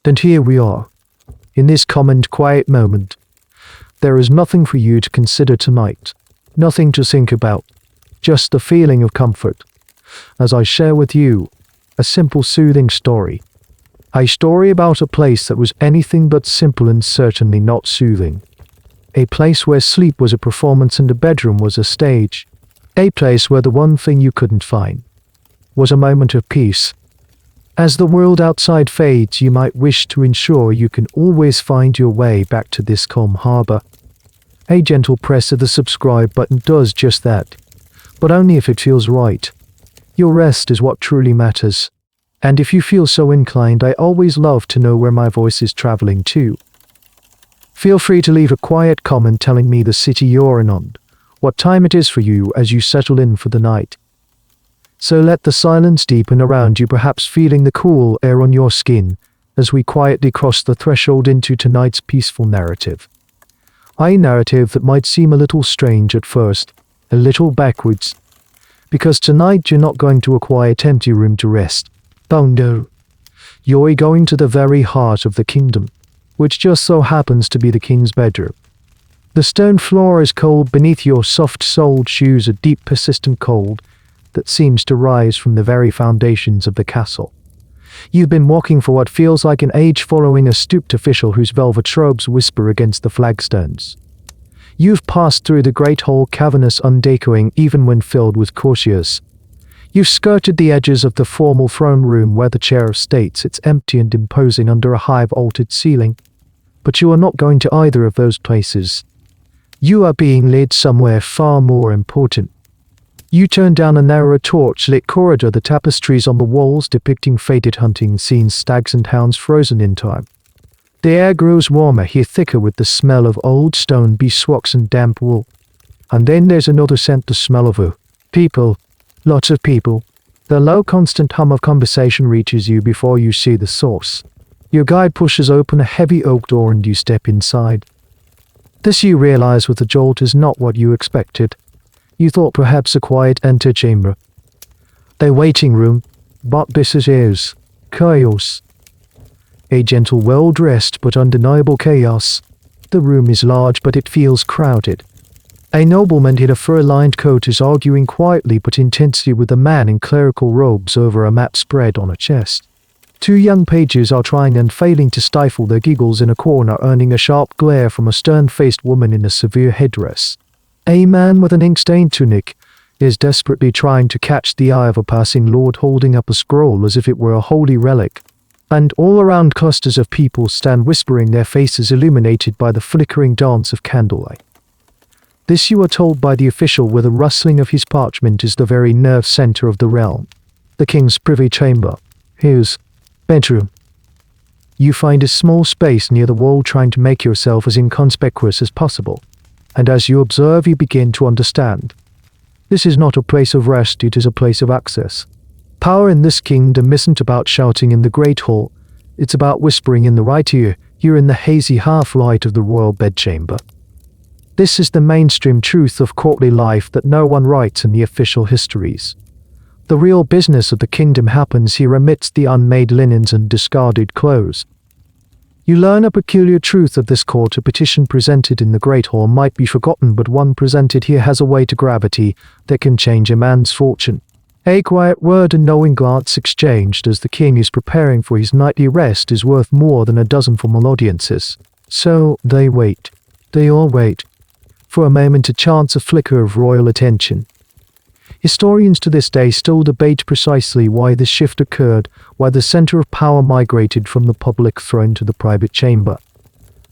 And here we are, in this calm quiet moment. There is nothing for you to consider tonight, nothing to think about, just the feeling of comfort, as I share with you a simple soothing story. A story about a place that was anything but simple and certainly not soothing. A place where sleep was a performance and a bedroom was a stage. A place where the one thing you couldn't find was a moment of peace. As the world outside fades, you might wish to ensure you can always find your way back to this calm harbor. A gentle press of the subscribe button does just that, but only if it feels right. Your rest is what truly matters. And if you feel so inclined, I always love to know where my voice is traveling to. Feel free to leave a quiet comment telling me the city you're in on, what time it is for you as you settle in for the night. So let the silence deepen around you, perhaps feeling the cool air on your skin as we quietly cross the threshold into tonight's peaceful narrative. A narrative that might seem a little strange at first, a little backwards, because tonight you're not going to a quiet empty room to rest. Oh no, you're going to the very heart of the kingdom, which just so happens to be the king's bedroom. The stone floor is cold beneath your soft-soled shoes, a deep persistent cold that seems to rise from the very foundations of the castle. You've been walking for what feels like an age, following a stooped official whose velvet robes whisper against the flagstones. You've passed through the great hall, cavernous, undecorating even when filled with courtiers. You've skirted the edges of the formal throne room where the chair of state sits empty and imposing under a high vaulted ceiling. But you are not going to either of those places. You are being led somewhere far more important. You turn down a narrow torch-lit corridor, the tapestries on the walls depicting faded hunting scenes, stags and hounds frozen in time. The air grows warmer here, thicker with the smell of old stone, beeswax and damp wool. And then there's another scent, the smell of people. Lots of people. The low constant hum of conversation reaches you before you see the source. Your guide pushes open a heavy oak door and you step inside. This, you realize with a jolt, is not what you expected. You thought perhaps a quiet antechamber, a waiting room, but this is chaos. A gentle, well-dressed but undeniable chaos. The room is large, but it feels crowded. A nobleman in a fur-lined coat is arguing quietly but intensely with a man in clerical robes over a map spread on a chest. Two young pages are trying and failing to stifle their giggles in a corner, earning a sharp glare from a stern-faced woman in a severe headdress. A man with an ink-stained tunic is desperately trying to catch the eye of a passing lord, holding up a scroll as if it were a holy relic. And all around, clusters of people stand whispering, their faces illuminated by the flickering dance of candlelight. This, you are told by the official with a rustling of his parchment, is the very nerve center of the realm, the king's privy chamber, his bedroom. You find a small space near the wall, trying to make yourself as inconspicuous as possible. And as you observe, you begin to understand. This is not a place of rest, it is a place of access. Power in this kingdom isn't about shouting in the great hall, it's about whispering in the right ear. You're in the hazy half-light of the royal bedchamber. This is the mainstream truth of courtly life that no one writes in the official histories. The real business of the kingdom happens here, amidst the unmade linens and discarded clothes. You learn a peculiar truth of this court. A petition presented in the Great Hall might be forgotten, but one presented here has a weight of gravity that can change a man's fortune. A quiet word and knowing glance exchanged as the king is preparing for his nightly rest is worth more than a dozen formal audiences. So they wait. They all wait. For a moment, a chance, a flicker of royal attention. Historians to this day still debate precisely why this shift occurred, why the center of power migrated from the public throne to the private chamber.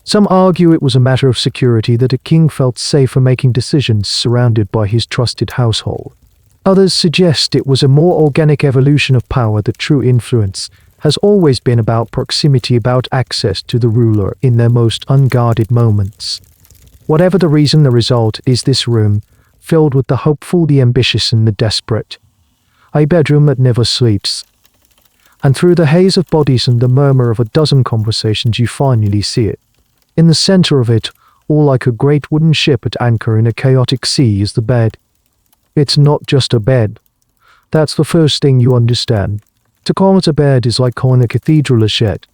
Some argue it was a matter of security, that a king felt safer making decisions surrounded by his trusted household. Others suggest it was a more organic evolution of power, that true influence has always been about proximity, about access to the ruler in their most unguarded moments. Whatever the reason, the result is this room, filled with the hopeful, the ambitious and the desperate. A bedroom that never sleeps. And through the haze of bodies and the murmur of a dozen conversations, you finally see it. In the center of it, all like a great wooden ship at anchor in a chaotic sea, is the bed. It's not just a bed. That's the first thing you understand. To call it a bed is like calling a cathedral a shed.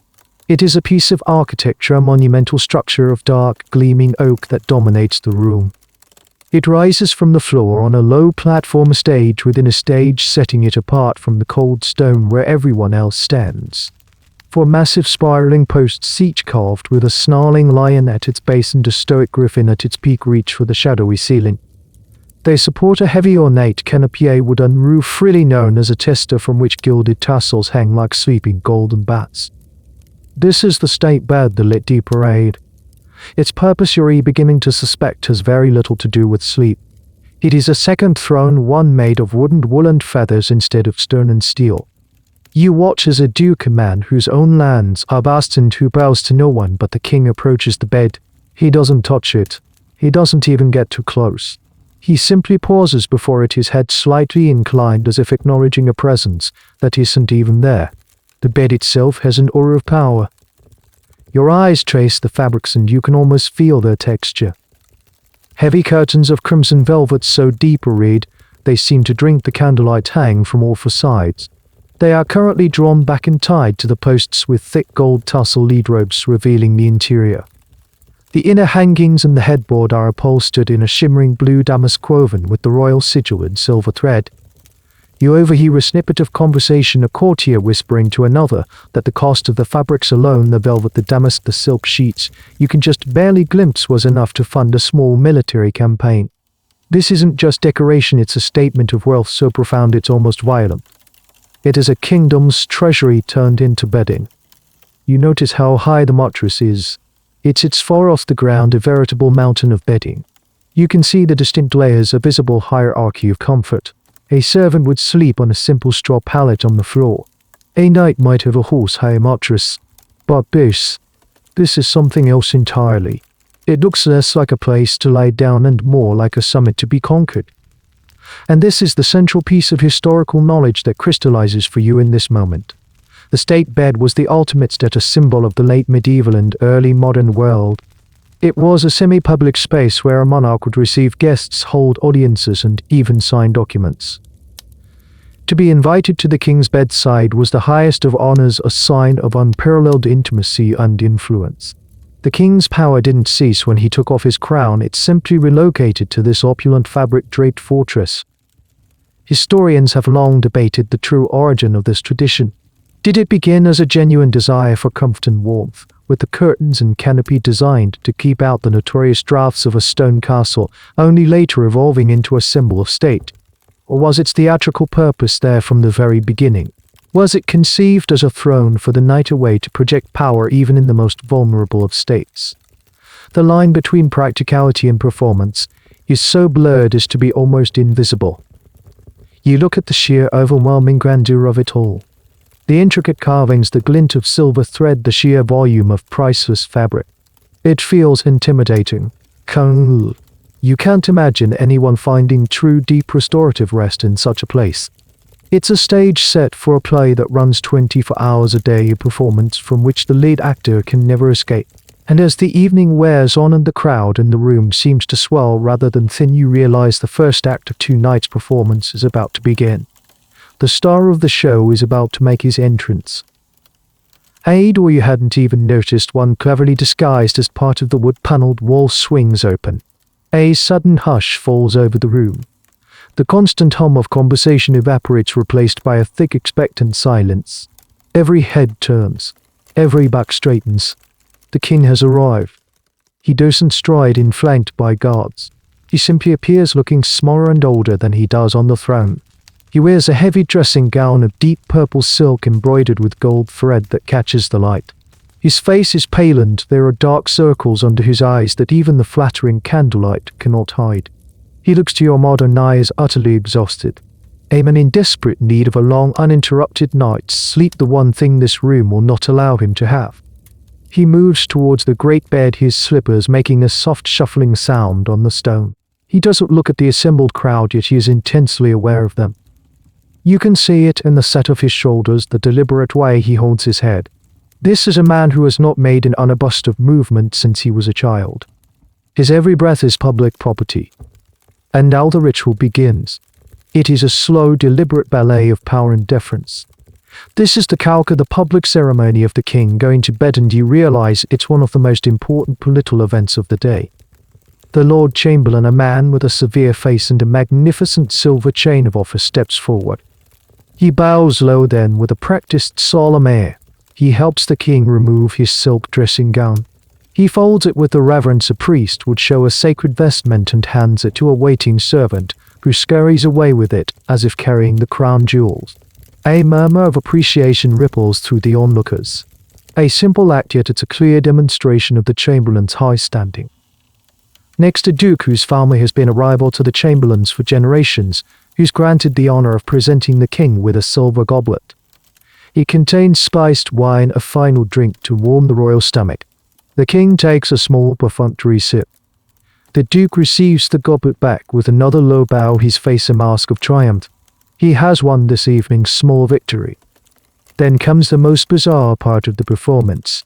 It is a piece of architecture, a monumental structure of dark, gleaming oak that dominates the room. It rises from the floor on a low platform stage within a stage, setting it apart from the cold stone where everyone else stands. Four massive spiraling posts, each carved with a snarling lion at its base and a stoic griffin at its peak, reach for the shadowy ceiling. They support a heavy ornate canopy wooden roof, freely known as a tester, from which gilded tassels hang like sleeping golden bats. This is the state bed, the Lit parade. Its purpose, you're beginning to suspect, has very little to do with sleep. It is a second throne, one made of wood and wool and feathers instead of stone and steel. You watch as a duke, a man whose own lands are vast and who bows to no one but the king, approaches the bed. He doesn't touch it. He doesn't even get too close. He simply pauses before it, his head slightly inclined as if acknowledging a presence that isn't even there. The bed itself has an aura of power. Your eyes trace the fabrics and you can almost feel their texture. Heavy curtains of crimson velvet, so deep reed they seem to drink the candlelight, hang from all four sides. They are currently drawn back and tied to the posts with thick gold tassel lead ropes revealing the interior. The inner hangings and the headboard are upholstered in a shimmering blue damask woven with the royal sigil in silver thread. You overhear a snippet of conversation, a courtier whispering to another that the cost of the fabrics alone, the velvet, the damask, the silk sheets, you can just barely glimpse, was enough to fund a small military campaign. This isn't just decoration, it's a statement of wealth so profound it's almost violent. It is a kingdom's treasury turned into bedding. You notice how high the mattress is. It sits far off the ground, a veritable mountain of bedding. You can see the distinct layers, a visible hierarchy of comfort. A servant would sleep on a simple straw pallet on the floor. A knight might have a horse-hair mattress. But this is something else entirely. It looks less like a place to lie down and more like a summit to be conquered. And this is the central piece of historical knowledge that crystallizes for you in this moment. The state bed was the ultimate status symbol of the late medieval and early modern world. It was a semi-public space where a monarch would receive guests, hold audiences, and even sign documents. To be invited to the king's bedside was the highest of honors, a sign of unparalleled intimacy and influence. The king's power didn't cease when he took off his crown, it simply relocated to this opulent fabric-draped fortress. Historians have long debated the true origin of this tradition. Did it begin as a genuine desire for comfort and warmth, with the curtains and canopy designed to keep out the notorious drafts of a stone castle, only later evolving into a symbol of state? Or was its theatrical purpose there from the very beginning? Was it conceived as a throne for the night, a way to project power even in the most vulnerable of states? The line between practicality and performance is so blurred as to be almost invisible. You look at the sheer overwhelming grandeur of it all. The intricate carvings, the glint of silver thread, the sheer volume of priceless fabric. It feels intimidating. You can't imagine anyone finding true deep restorative rest in such a place. It's a stage set for a play that runs 24 hours a day, a performance from which the lead actor can never escape. And as the evening wears on and the crowd in the room seems to swell rather than thin, you realize the first act of two nights' performance is about to begin. The star of the show is about to make his entrance. Or you hadn't even noticed, one cleverly disguised as part of the wood-paneled wall swings open. A sudden hush falls over the room. The constant hum of conversation evaporates, replaced by a thick, expectant silence. Every head turns. Every back straightens. The king has arrived. He doesn't stride in flanked by guards. He simply appears looking smaller and older than he does on the throne. He wears a heavy dressing gown of deep purple silk embroidered with gold thread that catches the light. His face is pale and there are dark circles under his eyes that even the flattering candlelight cannot hide. He looks to your modern eyes utterly exhausted. A man in desperate need of a long, uninterrupted night's sleep, the one thing this room will not allow him to have. He moves towards the great bed, his slippers making a soft shuffling sound on the stone. He doesn't look at the assembled crowd, yet he is intensely aware of them. You can see it in the set of his shoulders, the deliberate way he holds his head. This is a man who has not made an unabushed of movement since he was a child. His every breath is public property. And now the ritual begins. It is a slow, deliberate ballet of power and deference. This is the calque of the public ceremony of the king going to bed, and you realize it's one of the most important political events of the day. The Lord Chamberlain, a man with a severe face and a magnificent silver chain of office, steps forward. He bows low, then, with a practiced solemn air, he helps the king remove his silk dressing gown. He folds it with the reverence a priest would show a sacred vestment and hands it to a waiting servant, who scurries away with it as if carrying the crown jewels. A murmur of appreciation ripples through the onlookers. A simple act, yet it's a clear demonstration of the Chamberlain's high standing. Next, a duke whose family has been a rival to the Chamberlain's for generations, who's granted the honor of presenting the king with a silver goblet. It contains spiced wine, a final drink to warm the royal stomach. The king takes a small perfunctory sip. The duke receives the goblet back with another low bow, his face a mask of triumph. He has won this evening's small victory. Then comes the most bizarre part of the performance.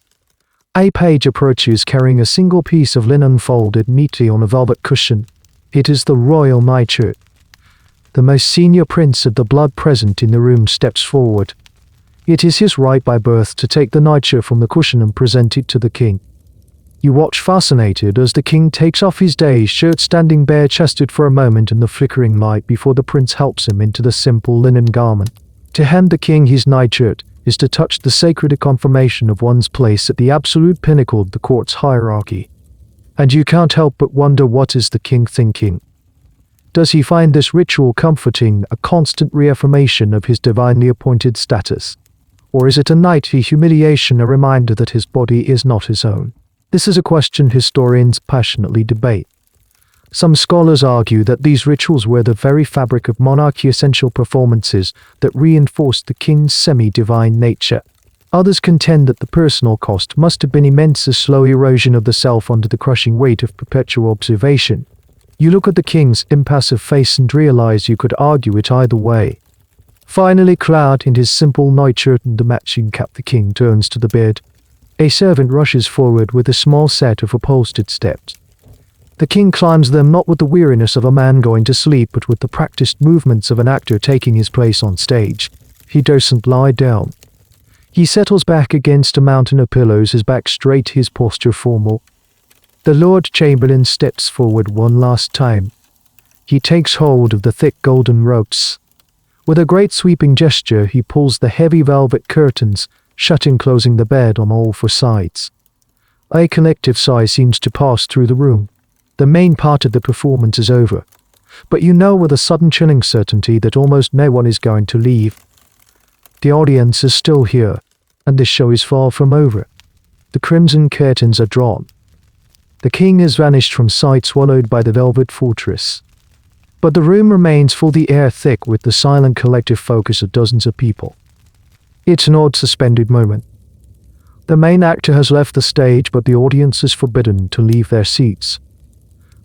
A page approaches carrying a single piece of linen folded neatly on a velvet cushion. It is the royal nightshirt. The most senior prince of the blood present in the room steps forward. It is his right by birth to take the nightshirt from the cushion and present it to the king. You watch fascinated as the king takes off his day's shirt, standing bare-chested for a moment in the flickering light before the prince helps him into the simple linen garment. To hand the king his nightshirt is to touch the sacred confirmation of one's place at the absolute pinnacle of the court's hierarchy. And you can't help but wonder, what is the king thinking? Does he find this ritual comforting, a constant reaffirmation of his divinely appointed status? Or is it a nightly humiliation, a reminder that his body is not his own? This is a question historians passionately debate. Some scholars argue that these rituals were the very fabric of monarchy, essential performances that reinforced the king's semi-divine nature. Others contend that the personal cost must have been immense, a slow erosion of the self under the crushing weight of perpetual observation. You look at the king's impassive face and realize you could argue it either way. Finally, clad in his simple nightshirt and the matching cap, the king turns to the bed. A servant rushes forward with a small set of upholstered steps. The king climbs them, not with the weariness of a man going to sleep, but with the practiced movements of an actor taking his place on stage. He doesn't lie down. He settles back against a mountain of pillows, his back straight, his posture formal. The Lord Chamberlain steps forward one last time. He takes hold of the thick golden ropes. With a great sweeping gesture, he pulls the heavy velvet curtains, shutting, closing the bed on all four sides. A collective sigh seems to pass through the room. The main part of the performance is over, but you know with a sudden chilling certainty that almost no one is going to leave. The audience is still here, and this show is far from over. The crimson curtains are drawn. The king has vanished from sight, swallowed by the velvet fortress. But the room remains full, the air thick with the silent collective focus of dozens of people. It's an odd suspended moment. The main actor has left the stage, but the audience is forbidden to leave their seats.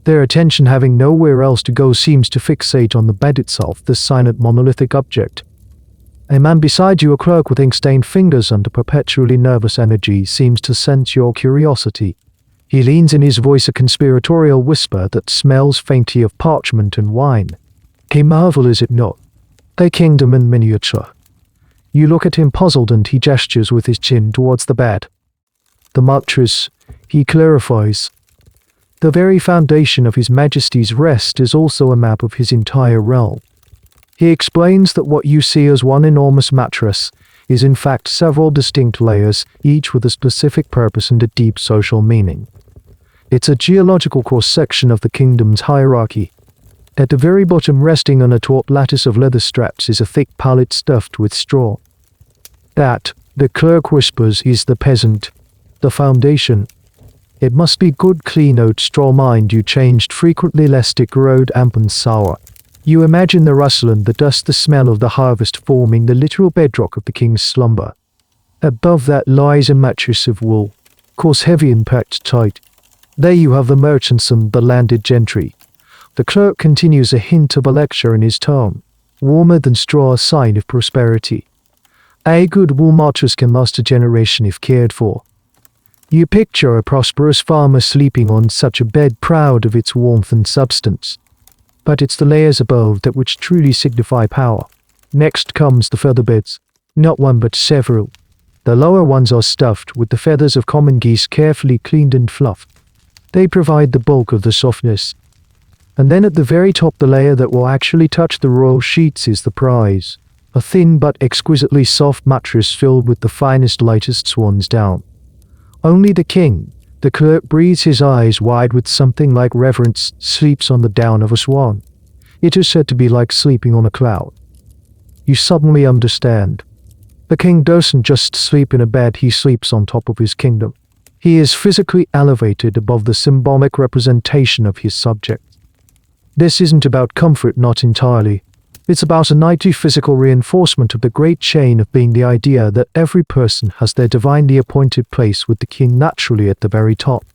Their attention, having nowhere else to go, seems to fixate on the bed itself, this silent monolithic object. A man beside you, a clerk with ink-stained fingers under perpetually nervous energy, seems to sense your curiosity. He leans in, his voice a conspiratorial whisper that smells faintly of parchment and wine. A marvel, is it not? A kingdom in miniature. You look at him puzzled, and he gestures with his chin towards the bed. The mattress, he clarifies. The very foundation of His Majesty's rest is also a map of his entire realm. He explains that what you see as one enormous mattress is in fact several distinct layers, each with a specific purpose and a deep social meaning. It's a geological cross-section of the kingdom's hierarchy. At the very bottom, resting on a taut lattice of leather straps, is a thick pallet stuffed with straw. That, the clerk whispers, is the peasant, the foundation. It must be good clean oat straw, mind you, changed frequently lest it grow damp and sour. You imagine the rustle and the dust, the smell of the harvest forming the literal bedrock of the king's slumber. Above that lies a mattress of wool, coarse, heavy and packed tight. There you have the merchants and the landed gentry. The clerk continues, a hint of a lecture in his tone. Warmer than straw, a sign of prosperity. A good wool mattress can last a generation if cared for. You picture a prosperous farmer sleeping on such a bed, proud of its warmth and substance. But it's the layers above that which truly signify power. Next comes the feather beds. Not one but several. The lower ones are stuffed with the feathers of common geese carefully cleaned and fluffed. They provide the bulk of the softness. And then at the very top, the layer that will actually touch the royal sheets is the prize. A thin but exquisitely soft mattress filled with the finest, lightest swan's down. Only the king, the clerk, breathes his eyes wide with something like reverence, sleeps on the down of a swan. It is said to be like sleeping on a cloud. You suddenly understand. The king doesn't just sleep in a bed, he sleeps on top of his kingdom. He is physically elevated above the symbolic representation of his subject. This isn't about comfort, not entirely. It's about a nightly physical reinforcement of the great chain of being, the idea that every person has their divinely appointed place with the king naturally at the very top.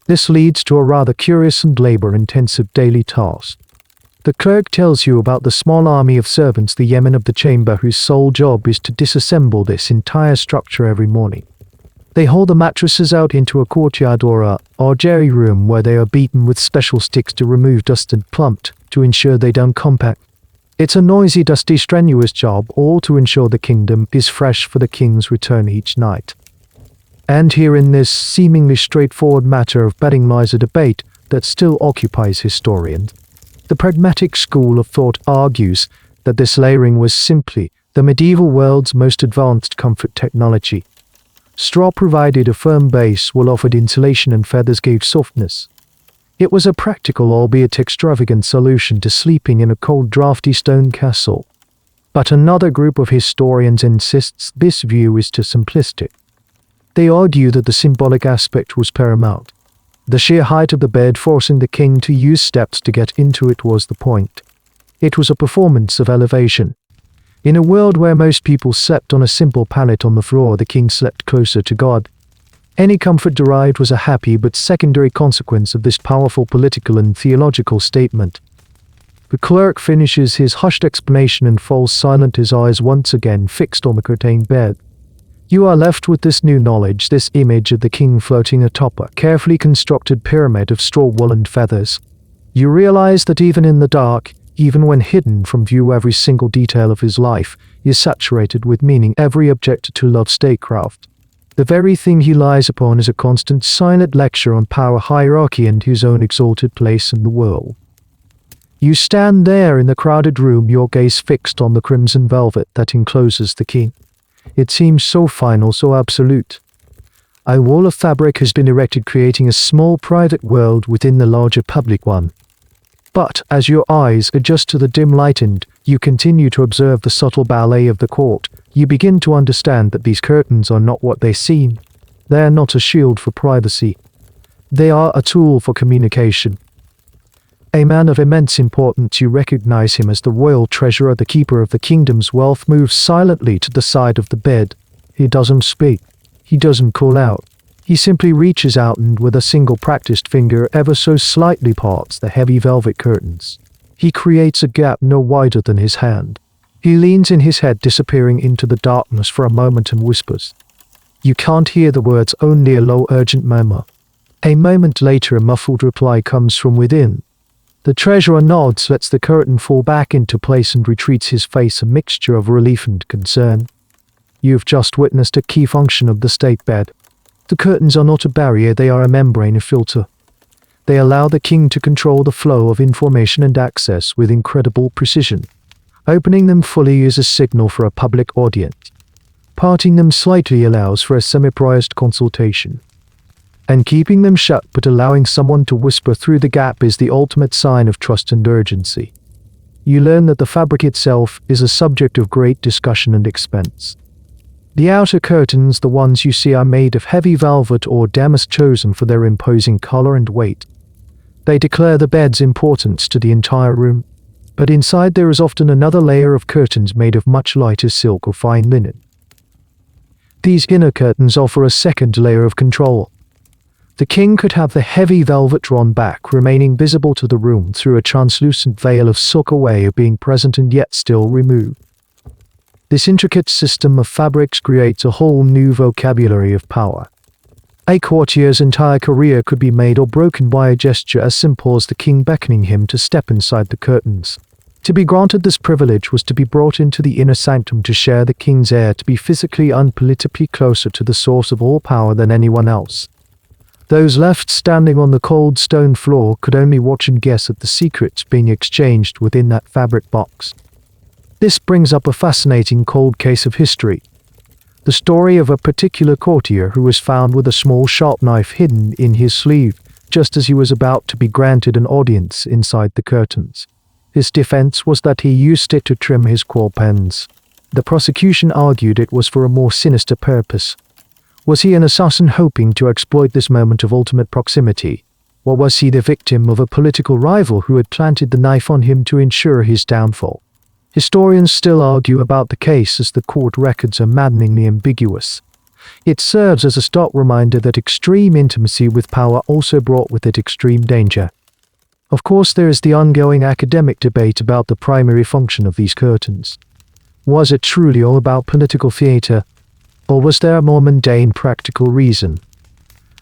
This leads to a rather curious and labor-intensive daily task. The clerk tells you about the small army of servants, the yeomen of the chamber, whose sole job is to disassemble this entire structure every morning. They haul the mattresses out into a courtyard or a jerry room where they are beaten with special sticks to remove dust and plumped to ensure they don't compact. It's a noisy, dusty, strenuous job, all to ensure the kingdom is fresh for the king's return each night. And here in this seemingly straightforward matter of bedding lies a debate that still occupies historians. The pragmatic school of thought argues that this layering was simply the medieval world's most advanced comfort technology. Straw provided a firm base, wool offered insulation, and feathers gave softness. It was a practical, albeit extravagant, solution to sleeping in a cold, drafty stone castle. But another group of historians insists this view is too simplistic. They argue that the symbolic aspect was paramount. The sheer height of the bed, forcing the king to use steps to get into it, was the point. It was a performance of elevation. In a world where most people slept on a simple pallet on the floor, the king slept closer to God. Any comfort derived was a happy but secondary consequence of this powerful political and theological statement. The clerk finishes his hushed explanation and falls silent, his eyes once again fixed on the curtained bed. You are left with this new knowledge, this image of the king floating atop a carefully constructed pyramid of straw, wool, and feathers. You realize that even in the dark, even when hidden from view, every single detail of his life is saturated with meaning. Every object to love statecraft. The very thing he lies upon is a constant silent lecture on power, hierarchy, and his own exalted place in the world. You stand there in the crowded room, your gaze fixed on the crimson velvet that encloses the king. It seems so final, so absolute. A wall of fabric has been erected, creating a small private world within the larger public one. But as your eyes adjust to the dim light and you continue to observe the subtle ballet of the court, you begin to understand that these curtains are not what they seem. They are not a shield for privacy. They are a tool for communication. A man of immense importance, you recognize him as the royal treasurer, the keeper of the kingdom's wealth, moves silently to the side of the bed. He doesn't speak. He doesn't call out. He simply reaches out and with a single practiced finger ever so slightly parts the heavy velvet curtains. He creates a gap no wider than his hand. He leans in, his head disappearing into the darkness for a moment, and whispers. You can't hear the words, only a low, urgent murmur. A moment later, a muffled reply comes from within. The treasurer nods, lets the curtain fall back into place, and retreats, his face a mixture of relief and concern. You've just witnessed a key function of the state bed. The curtains are not a barrier, they are a membrane, a filter. They allow the king to control the flow of information and access with incredible precision. Opening them fully is a signal for a public audience. Parting them slightly allows for a semi-private consultation. And keeping them shut but allowing someone to whisper through the gap is the ultimate sign of trust and urgency. You learn that the fabric itself is a subject of great discussion and expense. The outer curtains, the ones you see, are made of heavy velvet or damask, chosen for their imposing color and weight. They declare the bed's importance to the entire room. But inside there is often another layer of curtains made of much lighter silk or fine linen. These inner curtains offer a second layer of control. The king could have the heavy velvet drawn back, remaining visible to the room through a translucent veil of silk, a way of being present and yet still removed. This intricate system of fabrics creates a whole new vocabulary of power. A courtier's entire career could be made or broken by a gesture as simple as the king beckoning him to step inside the curtains. To be granted this privilege was to be brought into the inner sanctum to share the king's air, to be physically and politically closer to the source of all power than anyone else. Those left standing on the cold stone floor could only watch and guess at the secrets being exchanged within that fabric box. This brings up a fascinating cold case of history. The story of a particular courtier who was found with a small sharp knife hidden in his sleeve just as he was about to be granted an audience inside the curtains. His defense was that he used it to trim his quill pens. The prosecution argued it was for a more sinister purpose. Was he an assassin hoping to exploit this moment of ultimate proximity? Or was he the victim of a political rival who had planted the knife on him to ensure his downfall? Historians still argue about the case as the court records are maddeningly ambiguous. It serves as a stark reminder that extreme intimacy with power also brought with it extreme danger. Of course, there is the ongoing academic debate about the primary function of these curtains. Was it truly all about political theater, or was there a more mundane practical reason?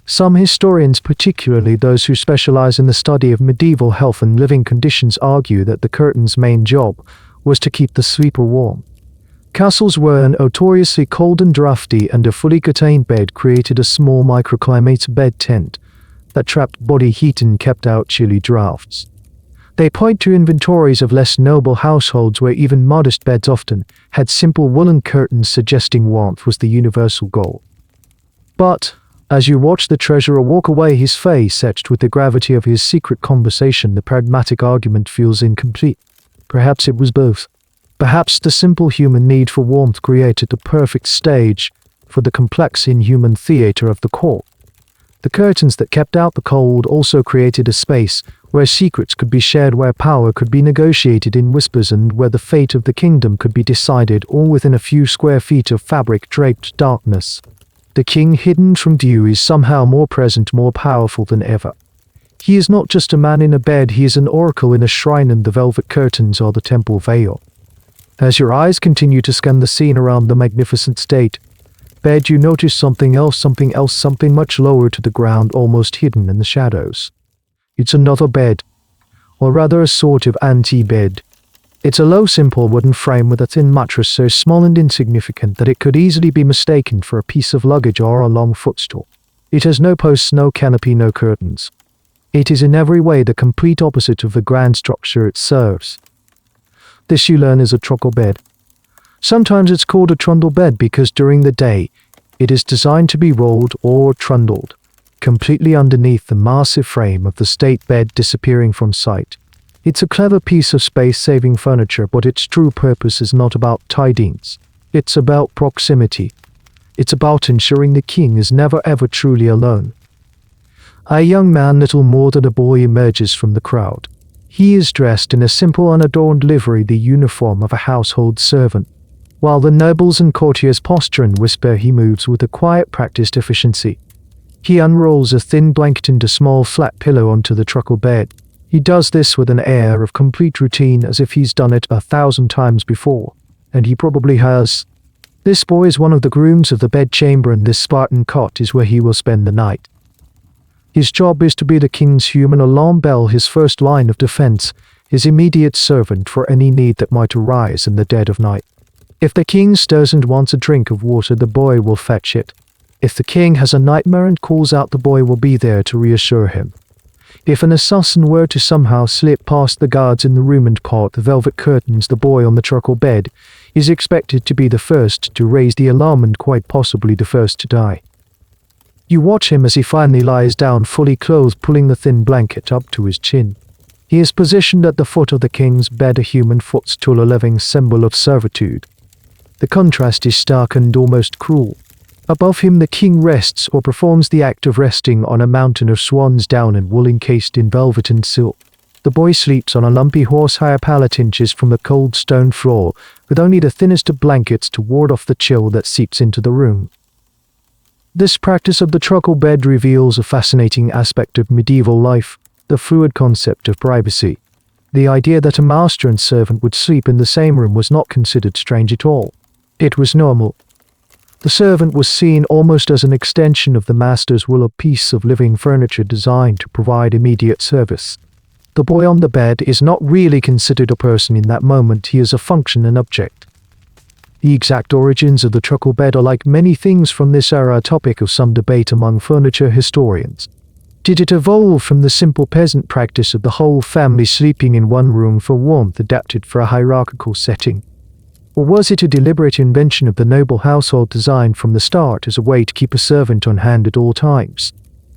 Some historians, particularly those who specialize in the study of medieval health and living conditions, argue that the curtain's main job was to keep the sleeper warm. Castles were notoriously cold and drafty, and a fully contained bed created a small microclimate bed tent that trapped body heat and kept out chilly drafts. They point to inventories of less noble households where even modest beds often had simple woolen curtains, suggesting warmth was the universal goal. But, as you watch the treasurer walk away, his face etched with the gravity of his secret conversation, the pragmatic argument feels incomplete. Perhaps it was both. Perhaps the simple human need for warmth created the perfect stage for the complex inhuman theater of the court. The curtains that kept out the cold also created a space where secrets could be shared, where power could be negotiated in whispers, and where the fate of the kingdom could be decided, all within a few square feet of fabric-draped darkness. The king, hidden from view, is somehow more present, more powerful than ever. He is not just a man in a bed, he is an oracle in a shrine, and the velvet curtains are the temple veil. As your eyes continue to scan the scene around the magnificent state bed, you notice something else, something much lower to the ground, almost hidden in the shadows. It's another bed, or rather a sort of anti-bed. It's a low, simple wooden frame with a thin mattress so small and insignificant that it could easily be mistaken for a piece of luggage or a long footstool. It has no posts, no canopy, no curtains. It is in every way the complete opposite of the grand structure it serves. This, you learn, is a truckle bed. Sometimes it's called a trundle bed because during the day it is designed to be rolled or trundled completely underneath the massive frame of the state bed, disappearing from sight. It's a clever piece of space-saving furniture, but its true purpose is not about tidiness. It's about proximity. It's about ensuring the king is never ever truly alone. A young man, little more than a boy, emerges from the crowd. He is dressed in a simple, unadorned livery, the uniform of a household servant. While the nobles and courtiers posture and whisper, he moves with a quiet, practiced efficiency. He unrolls a thin blanket and a small flat pillow onto the truckle bed. He does this with an air of complete routine, as if he's done it 1,000 times before. And he probably has. This boy is one of the grooms of the bedchamber, and this Spartan cot is where he will spend the night. His job is to be the king's human alarm bell, his first line of defense, his immediate servant for any need that might arise in the dead of night. If the king stirs and wants a drink of water, the boy will fetch it. If the king has a nightmare and calls out, the boy will be there to reassure him. If an assassin were to somehow slip past the guards in the room and part the velvet curtains, the boy on the truckle bed is expected to be the first to raise the alarm and quite possibly the first to die. You watch him as he finally lies down, fully clothed, pulling the thin blanket up to his chin. He is positioned at the foot of the king's bed, a human footstool, a living symbol of servitude. The contrast is stark and almost cruel. Above him the king rests, or performs the act of resting, on a mountain of swan's down and wool encased in velvet and silk. The boy sleeps on a lumpy horsehair pallet inches from the cold stone floor, with only the thinnest of blankets to ward off the chill that seeps into the room. This practice of the truckle bed reveals a fascinating aspect of medieval life, the fluid concept of privacy. The idea that a master and servant would sleep in the same room was not considered strange at all. It was normal. The servant was seen almost as an extension of the master's will, a piece of living furniture designed to provide immediate service. The boy on the bed is not really considered a person in that moment, he is a function and object. The exact origins of the truckle bed are, like many things from this era, a topic of some debate among furniture historians. Did it evolve from the simple peasant practice of the whole family sleeping in one room for warmth adapted for a hierarchical setting? Or was it a deliberate invention of the noble household designed from the start as a way to keep a servant on hand at all times?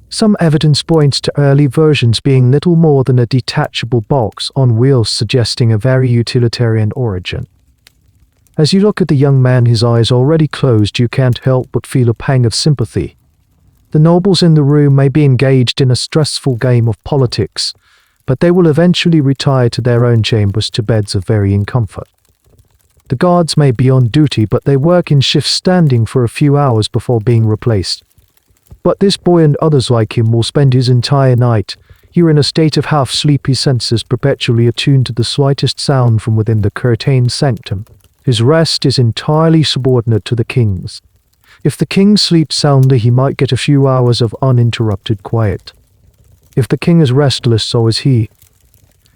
Some evidence points to early versions being little more than a detachable box on wheels, suggesting a very utilitarian origin. As you look at the young man, his eyes already closed, you can't help but feel a pang of sympathy. The nobles in the room may be engaged in a stressful game of politics, but they will eventually retire to their own chambers to beds of varying comfort. The guards may be on duty, but they work in shifts, standing for a few hours before being replaced. But this boy and others like him will spend his entire night here in a state of half-sleepy senses, perpetually attuned to the slightest sound from within the curtained sanctum. His rest is entirely subordinate to the king's. If the king sleeps soundly, he might get a few hours of uninterrupted quiet. If the king is restless, so is he.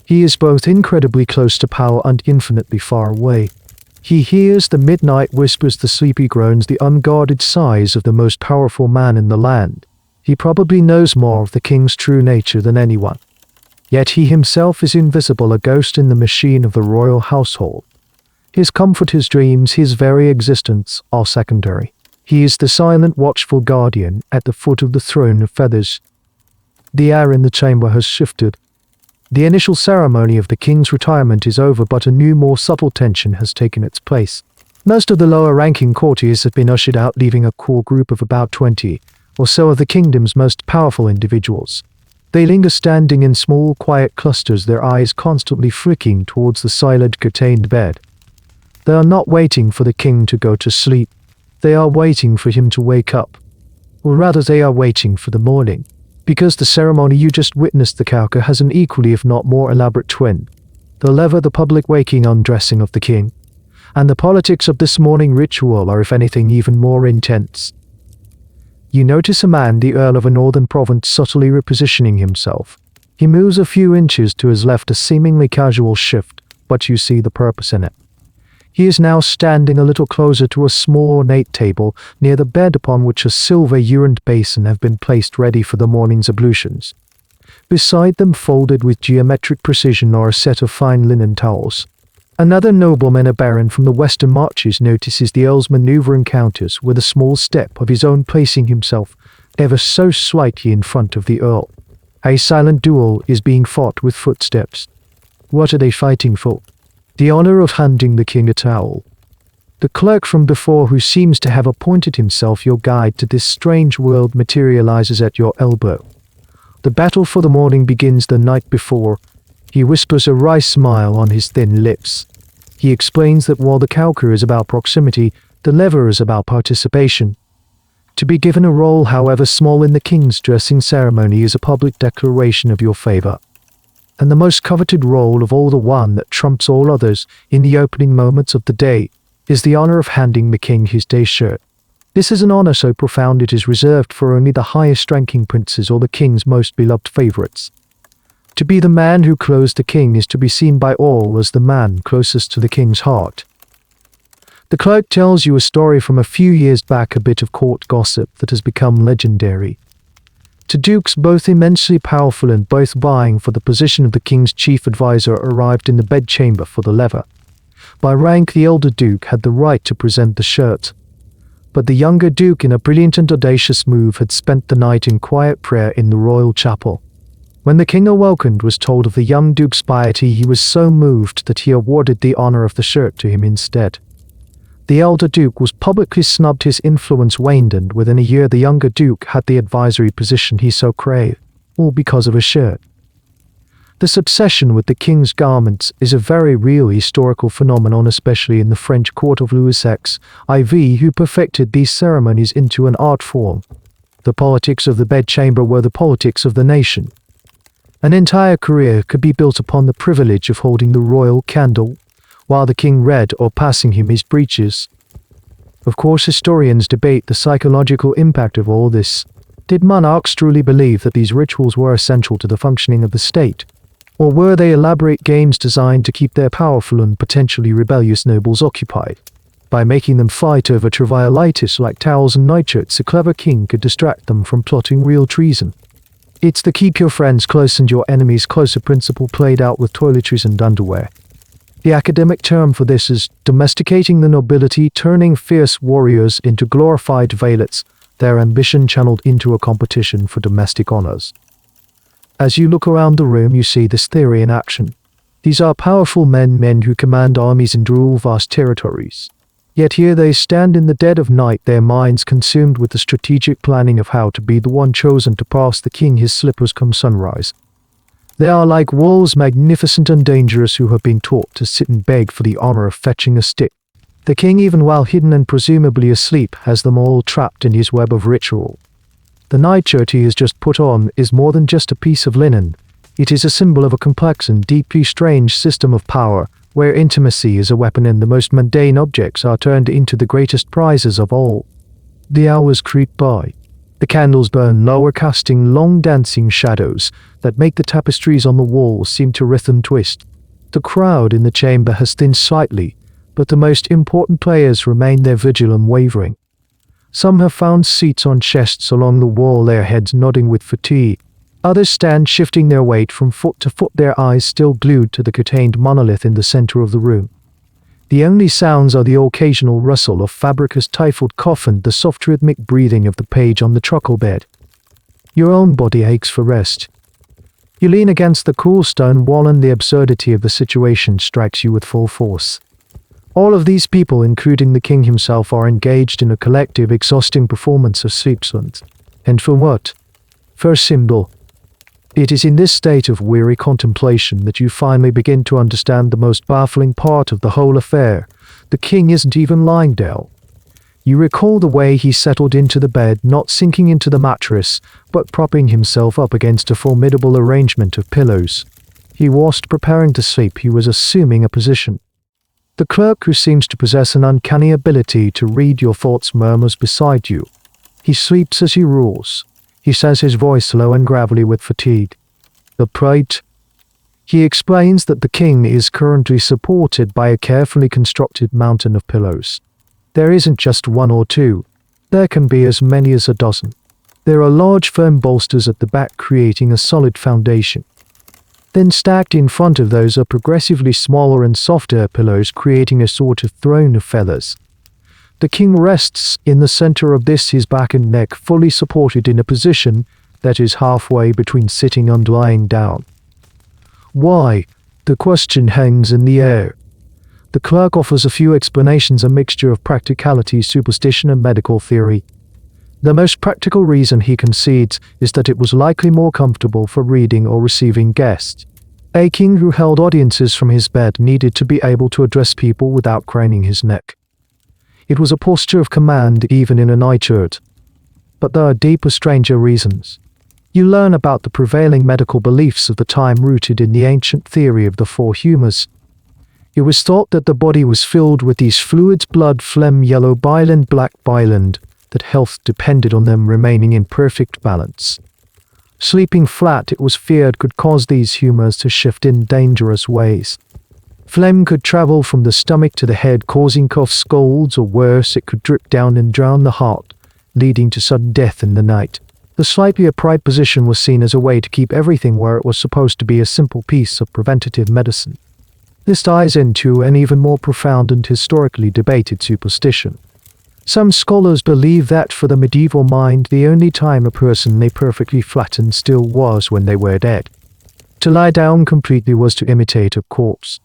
He is both incredibly close to power and infinitely far away. He hears the midnight whispers, the sleepy groans, the unguarded sighs of the most powerful man in the land. He probably knows more of the king's true nature than anyone. Yet he himself is invisible, a ghost in the machine of the royal household. His comfort, his dreams, his very existence are secondary. He is the silent, watchful guardian at the foot of the throne of feathers. The air in the chamber has shifted. The initial ceremony of the king's retirement is over, but a new, more subtle tension has taken its place. Most of the lower-ranking courtiers have been ushered out, leaving a core group of about 20 or so of the kingdom's most powerful individuals. They linger standing in small, quiet clusters, their eyes constantly flicking towards the silent, curtained bed. They are not waiting for the king to go to sleep. They are waiting for him to wake up. Or rather, they are waiting for the morning. Because the ceremony you just witnessed, the cowker, has an equally, if not more elaborate twin. The lever, the public waking undressing of the king, and the politics of this morning ritual are, if anything, even more intense. You notice a man, the Earl of a northern province, subtly repositioning himself. He moves a few inches to his left, a seemingly casual shift, but you see the purpose in it. He is now standing a little closer to a small ornate table near the bed, upon which a silver urine basin have been placed ready for the morning's ablutions. Beside them, folded with geometric precision, are a set of fine linen towels. Another nobleman, a baron from the western marches, notices the earl's maneuvering counters with a small step of his own, placing himself ever so slightly in front of the earl. A silent duel is being fought with footsteps. What are they fighting for? The honor of handing the king a towel. The clerk from before, who seems to have appointed himself your guide to this strange world, materializes at your elbow. The battle for the morning begins the night before. He whispers, a wry smile on his thin lips. He explains that while the cowker is about proximity, the lever is about participation. To be given a role, however small, in the king's dressing ceremony is a public declaration of your favor. And the most coveted role of all, the one that trumps all others in the opening moments of the day, is the honor of handing the king his day shirt. This is an honor so profound it is reserved for only the highest-ranking princes or the king's most beloved favorites. To be the man who clothes the king is to be seen by all as the man closest to the king's heart. The clerk tells you a story from a few years back, a bit of court gossip that has become legendary. Two dukes, both immensely powerful and both vying for the position of the king's chief advisor, arrived in the bedchamber for the lever. By rank, the elder duke had the right to present the shirt. But the younger duke, in a brilliant and audacious move, had spent the night in quiet prayer in the royal chapel. When the king awakened, was told of the young duke's piety, he was so moved that he awarded the honor of the shirt to him instead. The elder duke was publicly snubbed, his influence waned, and within a year the younger duke had the advisory position he so craved, all because of a shirt. This obsession with the king's garments is a very real historical phenomenon, especially in the French court of Louis IV, who perfected these ceremonies into an art form. The politics of the bedchamber were the politics of the nation. An entire career could be built upon the privilege of holding the royal candle while the king read or passing him his breeches. Of course, historians debate the psychological impact of all this. Did monarchs truly believe that these rituals were essential to the functioning of the state? Or were they elaborate games designed to keep their powerful and potentially rebellious nobles occupied? By making them fight over trivialities like towels and nightshirts, a clever king could distract them from plotting real treason. It's the keep your friends close and your enemies closer principle played out with toiletries and underwear. The academic term for this is domesticating the nobility, turning fierce warriors into glorified valets, their ambition channeled into a competition for domestic honors. As you look around the room, you see this theory in action. These are powerful men who command armies and rule vast territories. Yet here they stand in the dead of night, their minds consumed with the strategic planning of how to be the one chosen to pass the king his slippers come sunrise. They are like wolves, magnificent and dangerous, who have been taught to sit and beg for the honor of fetching a stick. The king, even while hidden and presumably asleep, has them all trapped in his web of ritual. The nightshirt he has just put on is more than just a piece of linen. It is a symbol of a complex and deeply strange system of power, where intimacy is a weapon and the most mundane objects are turned into the greatest prizes of all. The hours creep by. The candles burn lower, casting long dancing shadows that make the tapestries on the walls seem to writhe and twist. The crowd in the chamber has thinned slightly, but the most important players remain their vigil unwavering. Some have found seats on chests along the wall, their heads nodding with fatigue. Others stand shifting their weight from foot to foot, their eyes still glued to the curtained monolith in the center of the room. The only sounds are the occasional rustle of fabric, a stifled cough, and the soft rhythmic breathing of the page on the truckle bed. Your own body aches for rest. You lean against the cool stone wall and the absurdity of the situation strikes you with full force. All of these people, including the king himself, are engaged in a collective, exhausting performance of sleepless. And for what? For a symbol. It is in this state of weary contemplation that you finally begin to understand the most baffling part of the whole affair. The king isn't even lying down. You recall the way he settled into the bed, not sinking into the mattress, but propping himself up against a formidable arrangement of pillows. He wasn't preparing to sleep, he was assuming a position. The clerk, who seems to possess an uncanny ability to read your thoughts, murmurs beside you. He sleeps as he rules. He says, his voice low and gravelly with fatigue. The pride. He explains that the king is currently supported by a carefully constructed mountain of pillows. There isn't just one or two. There can be as many as a dozen. There are large firm bolsters at the back, creating a solid foundation. Then stacked in front of those are progressively smaller and softer pillows, creating a sort of throne of feathers. The king rests in the center of this, his back and neck fully supported in a position that is halfway between sitting and lying down. Why? The question hangs in the air. The clerk offers a few explanations, a mixture of practicality, superstition, and medical theory. The most practical reason, he concedes, is that it was likely more comfortable for reading or receiving guests. A king who held audiences from his bed needed to be able to address people without craning his neck. It was a posture of command even in a nightshirt. But there are deeper, stranger reasons. You learn about the prevailing medical beliefs of the time, rooted in the ancient theory of the four humours. It was thought that the body was filled with these fluids: blood, phlegm, yellow bile and black bile, and that health depended on them remaining in perfect balance. Sleeping flat, it was feared, could cause these humours to shift in dangerous ways. Phlegm could travel from the stomach to the head, causing coughs, colds, or worse, it could drip down and drown the heart, leading to sudden death in the night. The slightly upright position was seen as a way to keep everything where it was supposed to be, a simple piece of preventative medicine. This ties into an even more profound and historically debated superstition. Some scholars believe that for the medieval mind, the only time a person lay perfectly flat and still was when they were dead. To lie down completely was to imitate a corpse.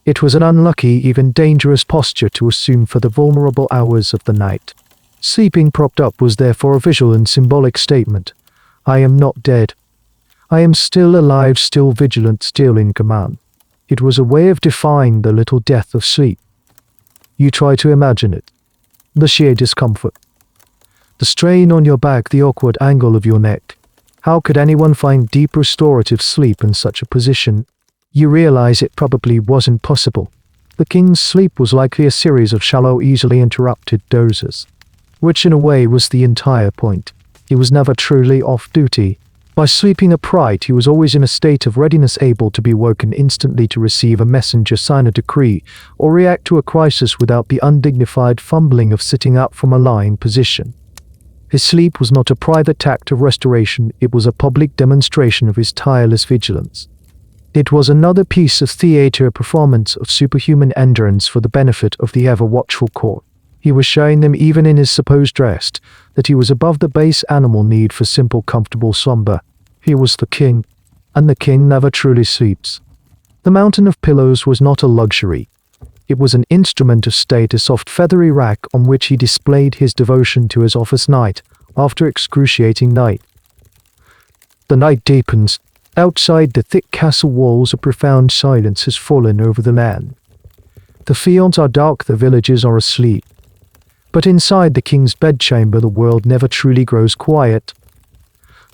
It was an unlucky, even dangerous posture to assume for the vulnerable hours of the night. Sleeping propped up was therefore a visual and symbolic statement. I am not dead. I am still alive, still vigilant, still in command. It was a way of defying the little death of sleep. You try to imagine it. The sheer discomfort. The strain on your back, the awkward angle of your neck. How could anyone find deep restorative sleep in such a position? You realize it probably wasn't possible. The king's sleep was likely a series of shallow, easily interrupted dozes, which in a way was the entire point. He was never truly off duty, By sleeping upright, he was always in a state of readiness, able to be woken instantly to receive a messenger, sign a decree, or react to a crisis without the undignified fumbling of sitting up from a lying position. His sleep was not a private act of restoration, it was a public demonstration of his tireless vigilance. It was another piece of theatre performance of superhuman endurance for the benefit of the ever-watchful court. He was showing them, even in his supposed rest, that he was above the base animal need for simple, comfortable slumber. He was the king, and the king never truly sleeps. The mountain of pillows was not a luxury. It was an instrument of state, a soft feathery rack on which he displayed his devotion to his office night after excruciating night. The night deepens. Outside the thick castle walls, a profound silence has fallen over the land. The fields are dark, the villages are asleep. But inside the king's bedchamber, the world never truly grows quiet.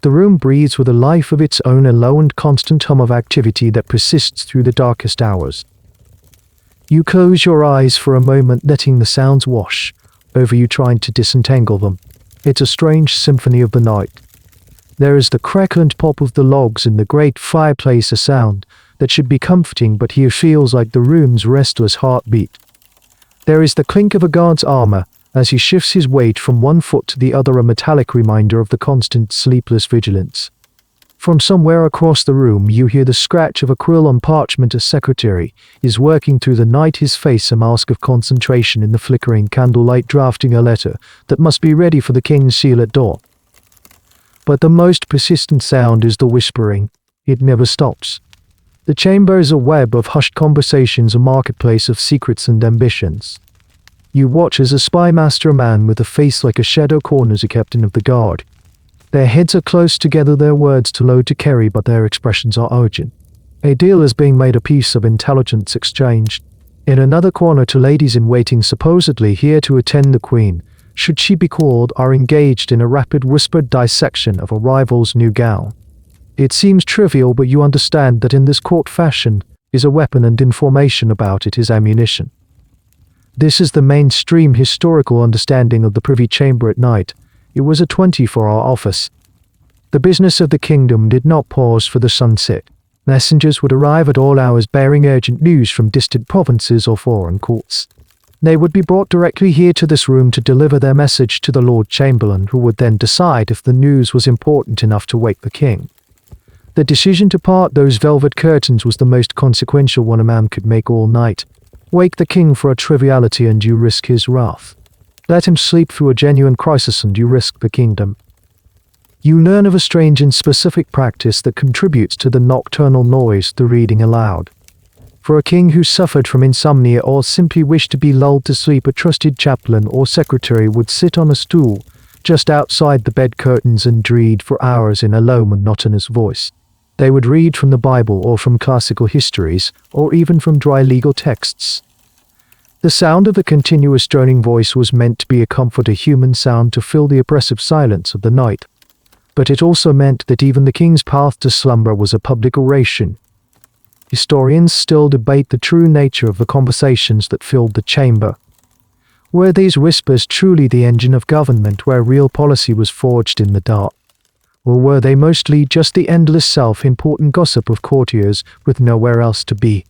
The room breathes with a life of its own, a low and constant hum of activity that persists through the darkest hours. You close your eyes for a moment, letting the sounds wash over you, trying to disentangle them. It's a strange symphony of the night. There is the crackle and pop of the logs in the great fireplace, a sound that should be comforting, but here feels like the room's restless heartbeat. There is the clink of a guard's armor as he shifts his weight from one foot to the other, a metallic reminder of the constant sleepless vigilance. From somewhere across the room you hear the scratch of a quill on parchment. A secretary is working through the night, his face a mask of concentration in the flickering candlelight, drafting a letter that must be ready for the king's seal at dawn. But the most persistent sound is the whispering. It never stops. The chamber is a web of hushed conversations, a marketplace of secrets and ambitions. You watch as a spy master, a man with a face like a shadow, corners a captain of the guard. Their heads are close together, their words too low to carry, but their expressions are urgent. A deal is being made, a piece of intelligence exchanged. In another corner, two ladies in waiting, supposedly here to attend the queen, should she be called, are engaged in a rapid whispered dissection of a rival's new gown. It seems trivial, but you understand that in this court fashion is a weapon, and information about it is ammunition. This is the mainstream historical understanding of the Privy Chamber at night. It was a 24-hour office. The business of the kingdom did not pause for the sunset. Messengers would arrive at all hours bearing urgent news from distant provinces or foreign courts. They would be brought directly here to this room to deliver their message to the Lord Chamberlain, who would then decide if the news was important enough to wake the king. The decision to part those velvet curtains was the most consequential one a man could make all night. Wake the king for a triviality and you risk his wrath. Let him sleep through a genuine crisis and you risk the kingdom. You learn of a strange and specific practice that contributes to the nocturnal noise, the reading aloud. For a king who suffered from insomnia or simply wished to be lulled to sleep, a trusted chaplain or secretary would sit on a stool just outside the bed curtains and read for hours in a low, monotonous voice. They would read from the Bible or from classical histories or even from dry legal texts. The sound of the continuous droning voice was meant to be a comfort, a human sound to fill the oppressive silence of the night. But it also meant that even the king's path to slumber was a public oration. Historians still debate the true nature of the conversations that filled the chamber. Were these whispers truly the engine of government, where real policy was forged in the dark? Or were they mostly just the endless self-important gossip of courtiers with nowhere else to be?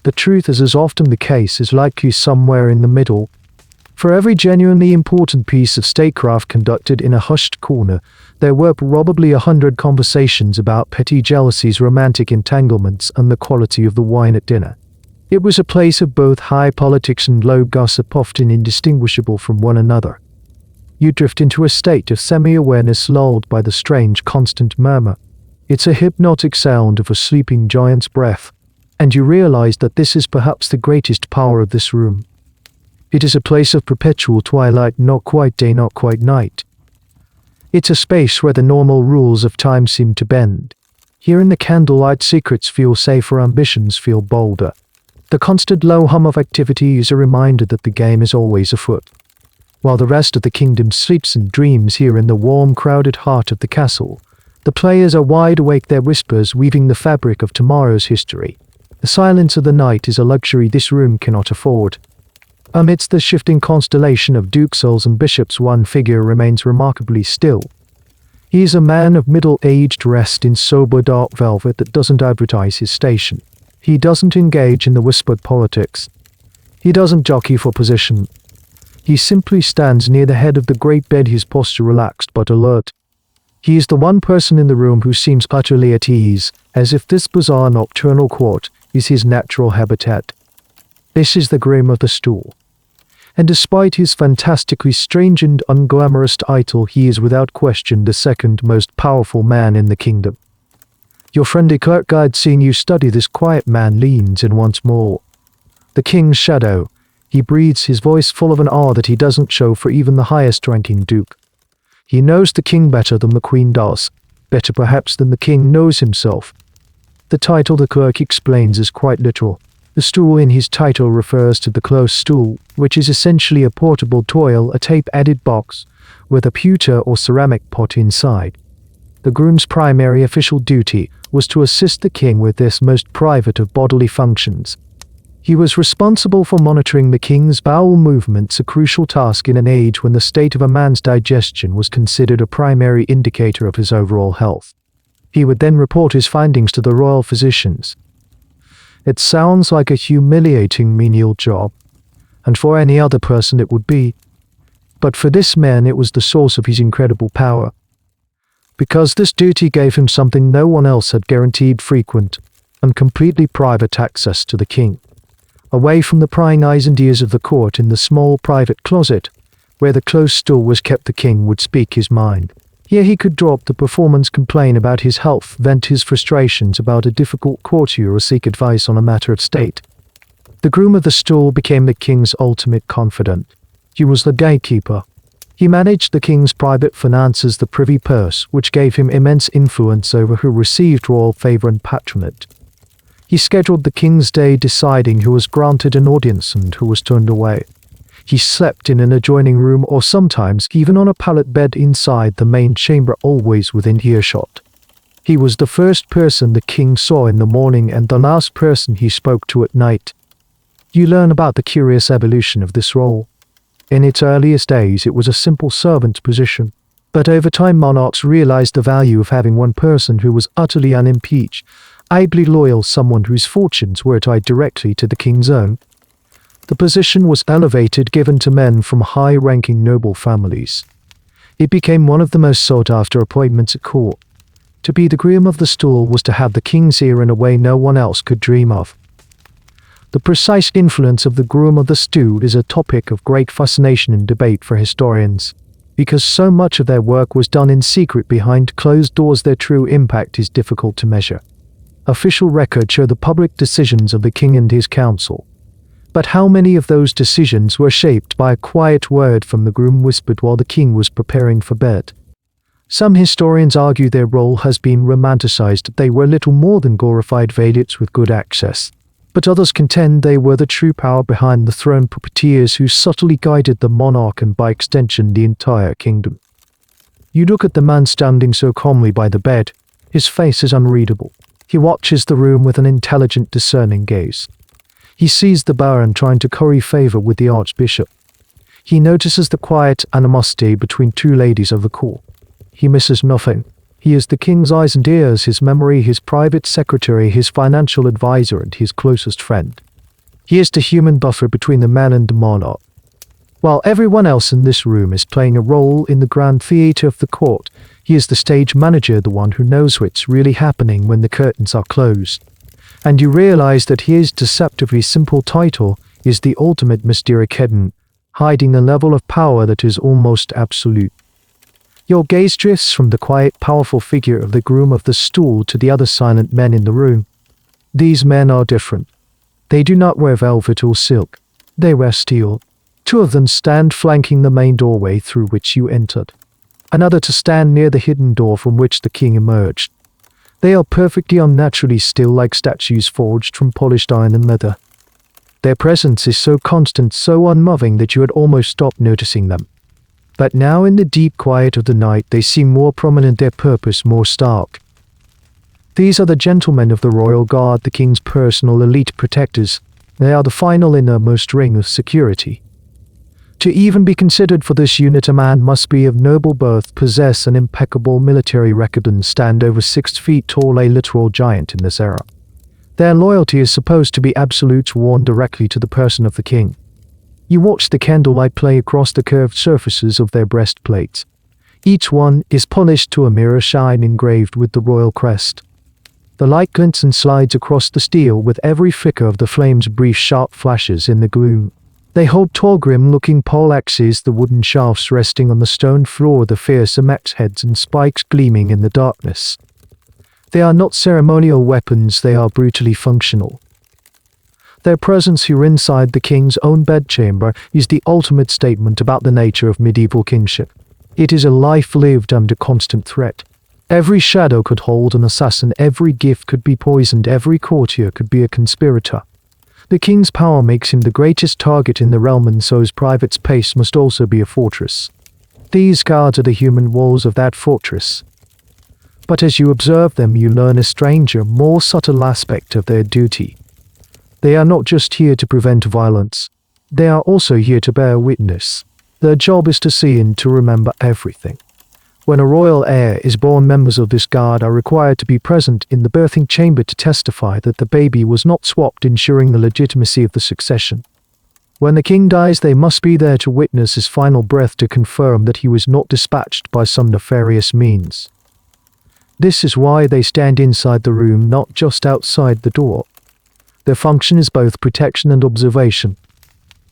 The truth, as is often the case, is likely somewhere in the middle. For every genuinely important piece of statecraft conducted in a hushed corner, there were probably 100 conversations about petty jealousies, romantic entanglements, and the quality of the wine at dinner. It was a place of both high politics and low gossip, often indistinguishable from one another. You drift into a state of semi-awareness, lulled by the strange, constant murmur. It's a hypnotic sound of a sleeping giant's breath, and you realize that this is perhaps the greatest power of this room. It is a place of perpetual twilight, not quite day, not quite night. It's a space where the normal rules of time seem to bend. Here in the candlelight, secrets feel safer, ambitions feel bolder. The constant low hum of activity is a reminder that the game is always afoot. While the rest of the kingdom sleeps and dreams here in the warm, crowded heart of the castle, the players are wide awake, their whispers weaving the fabric of tomorrow's history. The silence of the night is a luxury this room cannot afford. Amidst the shifting constellation of dukes, earls, and bishops, one figure remains remarkably still. He is a man of middle age dressed in sober dark velvet that doesn't advertise his station. He doesn't engage in the whispered politics. He doesn't jockey for position. He simply stands near the head of the great bed, his posture relaxed but alert. He is the one person in the room who seems utterly at ease, as if this bizarre nocturnal court is his natural habitat. This is the Groom of the Stool. And despite his fantastically strange and unglamorous title, he is without question the second most powerful man in the kingdom. Your friendly clerk guide, seeing you study this quiet man, leans in once more. The king's shadow. He breathes, his voice full of an awe that he doesn't show for even the highest-ranking duke. He knows the king better than the queen does, better perhaps than the king knows himself. The title, the clerk explains, is quite literal. The stool in his title refers to the close stool, which is essentially a portable toil, a tape-added box with a pewter or ceramic pot inside. The groom's primary official duty was to assist the king with this most private of bodily functions. He was responsible for monitoring the king's bowel movements, a crucial task in an age when the state of a man's digestion was considered a primary indicator of his overall health. He would then report his findings to the royal physicians. It sounds like a humiliating menial job, and for any other person it would be. But for this man it was the source of his incredible power. Because this duty gave him something no one else had: guaranteed frequent and completely private access to the king. Away from the prying eyes and ears of the court, in the small private closet where the close stool was kept, the king would speak his mind. Here he could drop the performance, complain about his health, vent his frustrations about a difficult courtier, or seek advice on a matter of state. The Groom of the Stool became the king's ultimate confidant. He was the gatekeeper. He managed the king's private finances, the privy purse, which gave him immense influence over who received royal favor and patronage. He scheduled the king's day, deciding who was granted an audience and who was turned away. He slept in an adjoining room, or sometimes even on a pallet bed inside the main chamber, always within earshot. He was the first person the king saw in the morning and the last person he spoke to at night. You learn about the curious evolution of this role. In its earliest days it was a simple servant position, but over time monarchs realized the value of having one person who was utterly unimpeached, ably loyal, someone whose fortunes were tied directly to the king's own. The position was elevated, given to men from high-ranking noble families. It became one of the most sought-after appointments at court. To be the Groom of the Stool was to have the king's ear in a way no one else could dream of. The precise influence of the Groom of the Stool is a topic of great fascination and debate for historians. Because so much of their work was done in secret behind closed doors, their true impact is difficult to measure. Official records show the public decisions of the king and his council. But how many of those decisions were shaped by a quiet word from the groom whispered while the king was preparing for bed? Some historians argue their role has been romanticized. They were little more than glorified valets with good access. But others contend they were the true power behind the throne, puppeteers who subtly guided the monarch and by extension the entire kingdom. You look at the man standing so calmly by the bed. His face is unreadable. He watches the room with an intelligent, discerning gaze. He sees the baron trying to curry favor with the archbishop. He notices the quiet animosity between two ladies of the court. He misses nothing. He is the king's eyes and ears, his memory, his private secretary, his financial advisor, and his closest friend. He is the human buffer between the man and the monarch. While everyone else in this room is playing a role in the grand theater of the court, he is the stage manager, the one who knows what's really happening when the curtains are closed. And you realize that his deceptively simple title is the ultimate mysterious hidden, hiding a level of power that is almost absolute. Your gaze drifts from the quiet, powerful figure of the Groom of the Stool to the other silent men in the room. These men are different. They do not wear velvet or silk. They wear steel. Two of them stand flanking the main doorway through which you entered. Another to stand near the hidden door from which the king emerged. They are perfectly unnaturally still, like statues forged from polished iron and leather. Their presence is so constant, so unmoving, that you had almost stopped noticing them. But now, in the deep quiet of the night, they seem more prominent, their purpose more stark. These are the gentlemen of the royal guard, the king's personal elite protectors. They are the final innermost ring of security. To even be considered for this unit, a man must be of noble birth, possess an impeccable military record, and stand over 6 feet tall, a literal giant in this era. Their loyalty is supposed to be absolute, sworn directly to the person of the king. You watch the candlelight play across the curved surfaces of their breastplates. Each one is polished to a mirror shine engraved with the royal crest. The light glints and slides across the steel with every flicker of the flame's brief sharp flashes in the gloom. They hold tall grim-looking pole axes, the wooden shafts resting on the stone floor, the fearsome axe heads and spikes gleaming in the darkness. They are not ceremonial weapons, they are brutally functional. Their presence here inside the king's own bedchamber is the ultimate statement about the nature of medieval kingship. It is a life lived under constant threat. Every shadow could hold an assassin, every gift could be poisoned, every courtier could be a conspirator. The king's power makes him the greatest target in the realm, and so his private space must also be a fortress. These guards are the human walls of that fortress. But as you observe them, you learn a stranger, more subtle aspect of their duty. They are not just here to prevent violence. They are also here to bear witness. Their job is to see and to remember everything. When a royal heir is born, members of this guard are required to be present in the birthing chamber to testify that the baby was not swapped, ensuring the legitimacy of the succession. When the king dies, they must be there to witness his final breath, to confirm that he was not dispatched by some nefarious means. This is why they stand inside the room, not just outside the door. Their function is both protection and observation.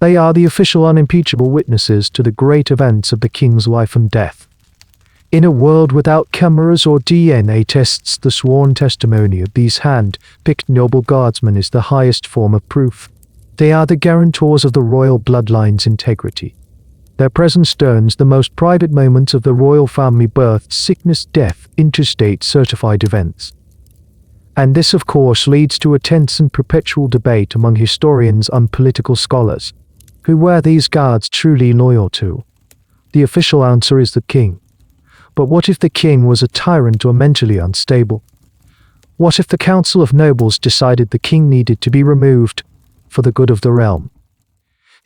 They are the official, unimpeachable witnesses to the great events of the king's life and death. In a world without cameras or DNA tests, the sworn testimony of these hand-picked noble guardsmen is the highest form of proof. They are the guarantors of the royal bloodline's integrity. Their presence turns the most private moments of the royal family, birth, sickness, death, interstate certified events. And this, of course, leads to a tense and perpetual debate among historians and political scholars. Who were these guards truly loyal to? The official answer is the king. But what if the king was a tyrant or mentally unstable? What if the council of nobles decided the king needed to be removed for the good of the realm?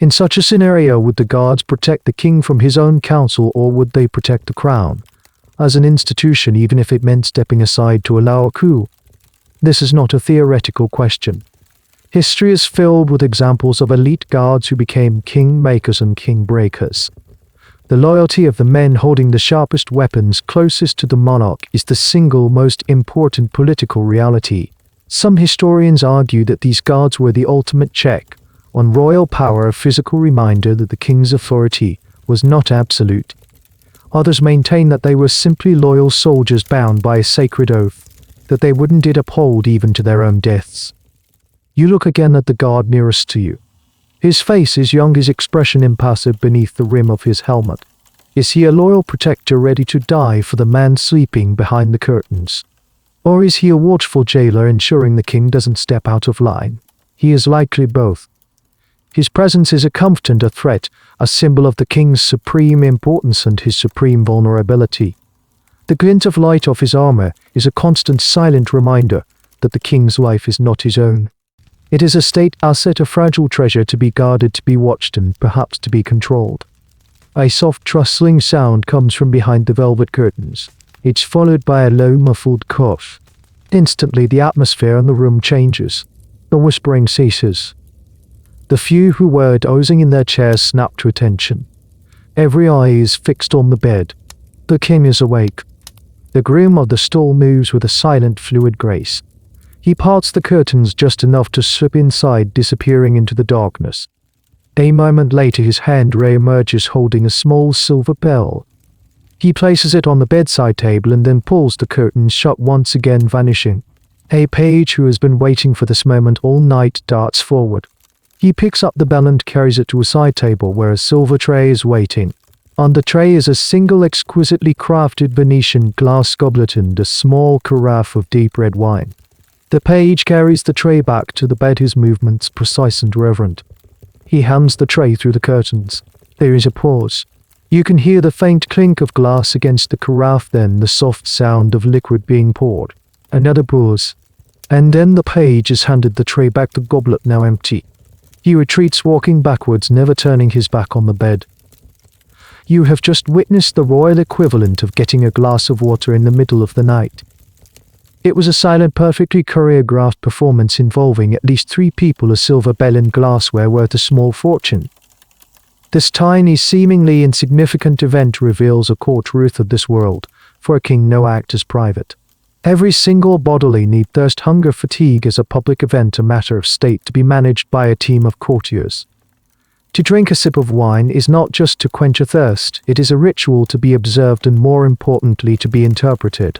In such a scenario, would the guards protect the king from his own council, or would they protect the crown as an institution, even if it meant stepping aside to allow a coup? This is not a theoretical question. History is filled with examples of elite guards who became king makers and king breakers. The loyalty of the men holding the sharpest weapons closest to the monarch is the single most important political reality. Some historians argue that these guards were the ultimate check on royal power, a physical reminder that the king's authority was not absolute. Others maintain that they were simply loyal soldiers bound by a sacred oath that they wouldn't uphold even to their own deaths. You look again at the guard nearest to you. His face is young, his expression impassive beneath the rim of his helmet. Is he a loyal protector ready to die for the man sleeping behind the curtains? Or is he a watchful jailer ensuring the king doesn't step out of line? He is likely both. His presence is a comfort and a threat, a symbol of the king's supreme importance and his supreme vulnerability. The glint of light off his armor is a constant silent reminder that the king's life is not his own. It is a state asset, a fragile treasure to be guarded, to be watched, and perhaps to be controlled. A soft rustling sound comes from behind the velvet curtains. It's followed by a low muffled cough. Instantly the atmosphere in the room changes. The whispering ceases. The few who were dozing in their chairs snap to attention. Every eye is fixed on the bed. The king is awake. The groom of the Stool moves with a silent, fluid grace. He parts the curtains just enough to slip inside, disappearing into the darkness. A moment later, his hand re-emerges holding a small silver bell. He places it on the bedside table and then pulls the curtains shut, once again vanishing. A page who has been waiting for this moment all night darts forward. He picks up the bell and carries it to a side table where a silver tray is waiting. On the tray is a single exquisitely crafted Venetian glass goblet and a small carafe of deep red wine. The page carries the tray back to the bed, his movements precise and reverent. He hands the tray through the curtains. There is a pause. You can hear the faint clink of glass against the carafe, then the soft sound of liquid being poured. Another pause. And then the page is handed the tray back, the goblet now empty. He retreats, walking backwards, never turning his back on the bed. You have just witnessed the royal equivalent of getting a glass of water in the middle of the night. It was a silent, perfectly choreographed performance involving at least 3 people, a silver bell and glassware worth a small fortune. This tiny, seemingly insignificant event reveals a core truth of this world. For a king, no act is private. Every single bodily need, thirst, hunger, fatigue is a public event, a matter of state to be managed by a team of courtiers. To drink a sip of wine is not just to quench a thirst, it is a ritual to be observed and, more importantly, to be interpreted.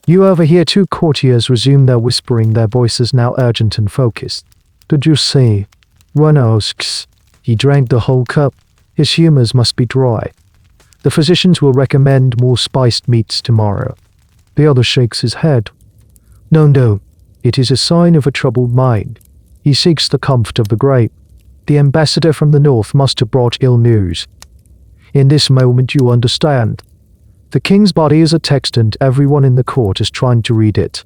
You overhear 2 courtiers resume their whispering, their voices now urgent and focused. Did you see? One asks. He drank the whole cup. His humors must be dry. The physicians will recommend more spiced meats tomorrow. The other shakes his head. No. It is a sign of a troubled mind. He seeks the comfort of the grape. The ambassador from the north must have brought ill news. In this moment you understand. The king's body is a text and everyone in the court is trying to read it.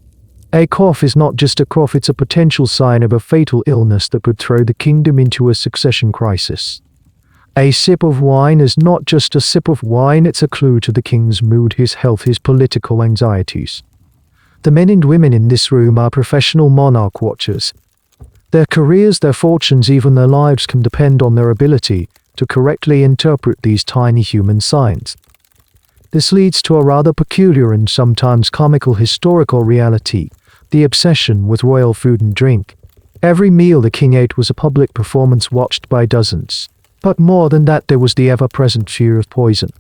A cough is not just a cough, it's a potential sign of a fatal illness that would throw the kingdom into a succession crisis. A sip of wine is not just a sip of wine, it's a clue to the king's mood, his health, his political anxieties. The men and women in this room are professional monarch watchers. Their careers, their fortunes, even their lives can depend on their ability to correctly interpret these tiny human signs. This leads to a rather peculiar and sometimes comical historical reality, the obsession with royal food and drink. Every meal the king ate was a public performance watched by dozens. But more than that, there was the ever-present fear of poison.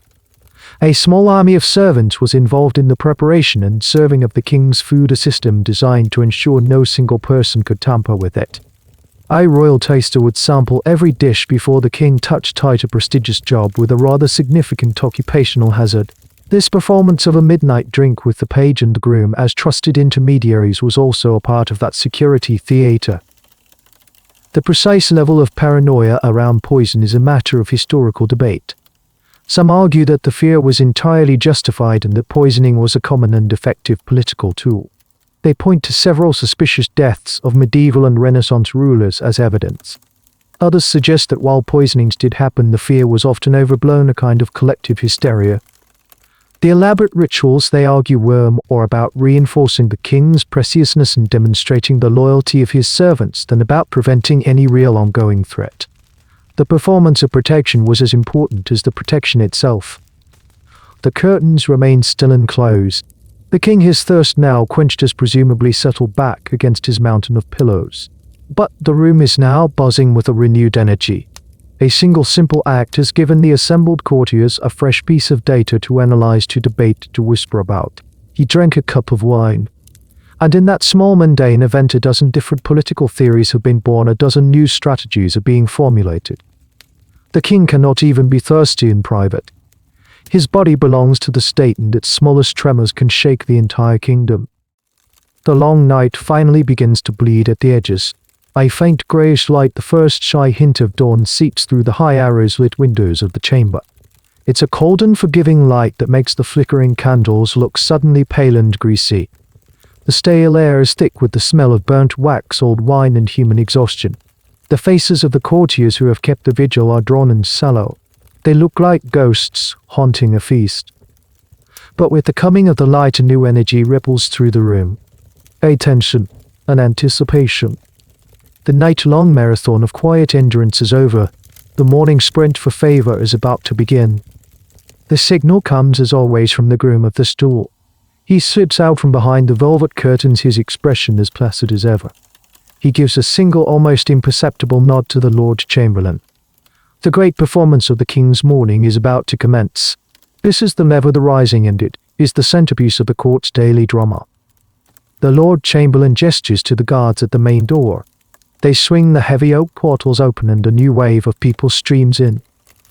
A small army of servants was involved in the preparation and serving of the king's food, a system designed to ensure no single person could tamper with it. A royal taster would sample every dish before the king touched tight, a prestigious job with a rather significant occupational hazard. This performance of a midnight drink with the page and the groom as trusted intermediaries was also a part of that security theater. The precise level of paranoia around poison is a matter of historical debate. Some argue that the fear was entirely justified and that poisoning was a common and effective political tool. They point to several suspicious deaths of medieval and Renaissance rulers as evidence. Others suggest that while poisonings did happen, the fear was often overblown, a kind of collective hysteria. The elaborate rituals, they argue, were more about reinforcing the king's preciousness and demonstrating the loyalty of his servants than about preventing any real ongoing threat. The performance of protection was as important as the protection itself. The curtains remained still and closed. The king, his thirst now quenched, has presumably settled back against his mountain of pillows. But the room is now buzzing with a renewed energy. A single simple act has given the assembled courtiers a fresh piece of data to analyze, to debate, to whisper about. He drank a cup of wine. And in that small mundane event, a dozen different political theories have been born, a dozen new strategies are being formulated. The king cannot even be thirsty in private. His body belongs to the state and its smallest tremors can shake the entire kingdom. The long night finally begins to bleed at the edges. A faint greyish light, the first shy hint of dawn, seeps through the high arrows-lit windows of the chamber. It's a cold and forgiving light that makes the flickering candles look suddenly pale and greasy. The stale air is thick with the smell of burnt wax, old wine, and human exhaustion. The faces of the courtiers who have kept the vigil are drawn and sallow. They look like ghosts haunting a feast. But with the coming of the light, a new energy ripples through the room. A tension, an anticipation. The night-long marathon of quiet endurance is over. The morning sprint for favor is about to begin. The signal comes, as always, from the groom of the stool. He slips out from behind the velvet curtains, his expression as placid as ever. He gives a single, almost imperceptible nod to the Lord Chamberlain. The great performance of the king's morning is about to commence. This is the lever the rising, and it is the centerpiece of the court's daily drama. The Lord Chamberlain gestures to the guards at the main door. They swing the heavy oak portals open and a new wave of people streams in.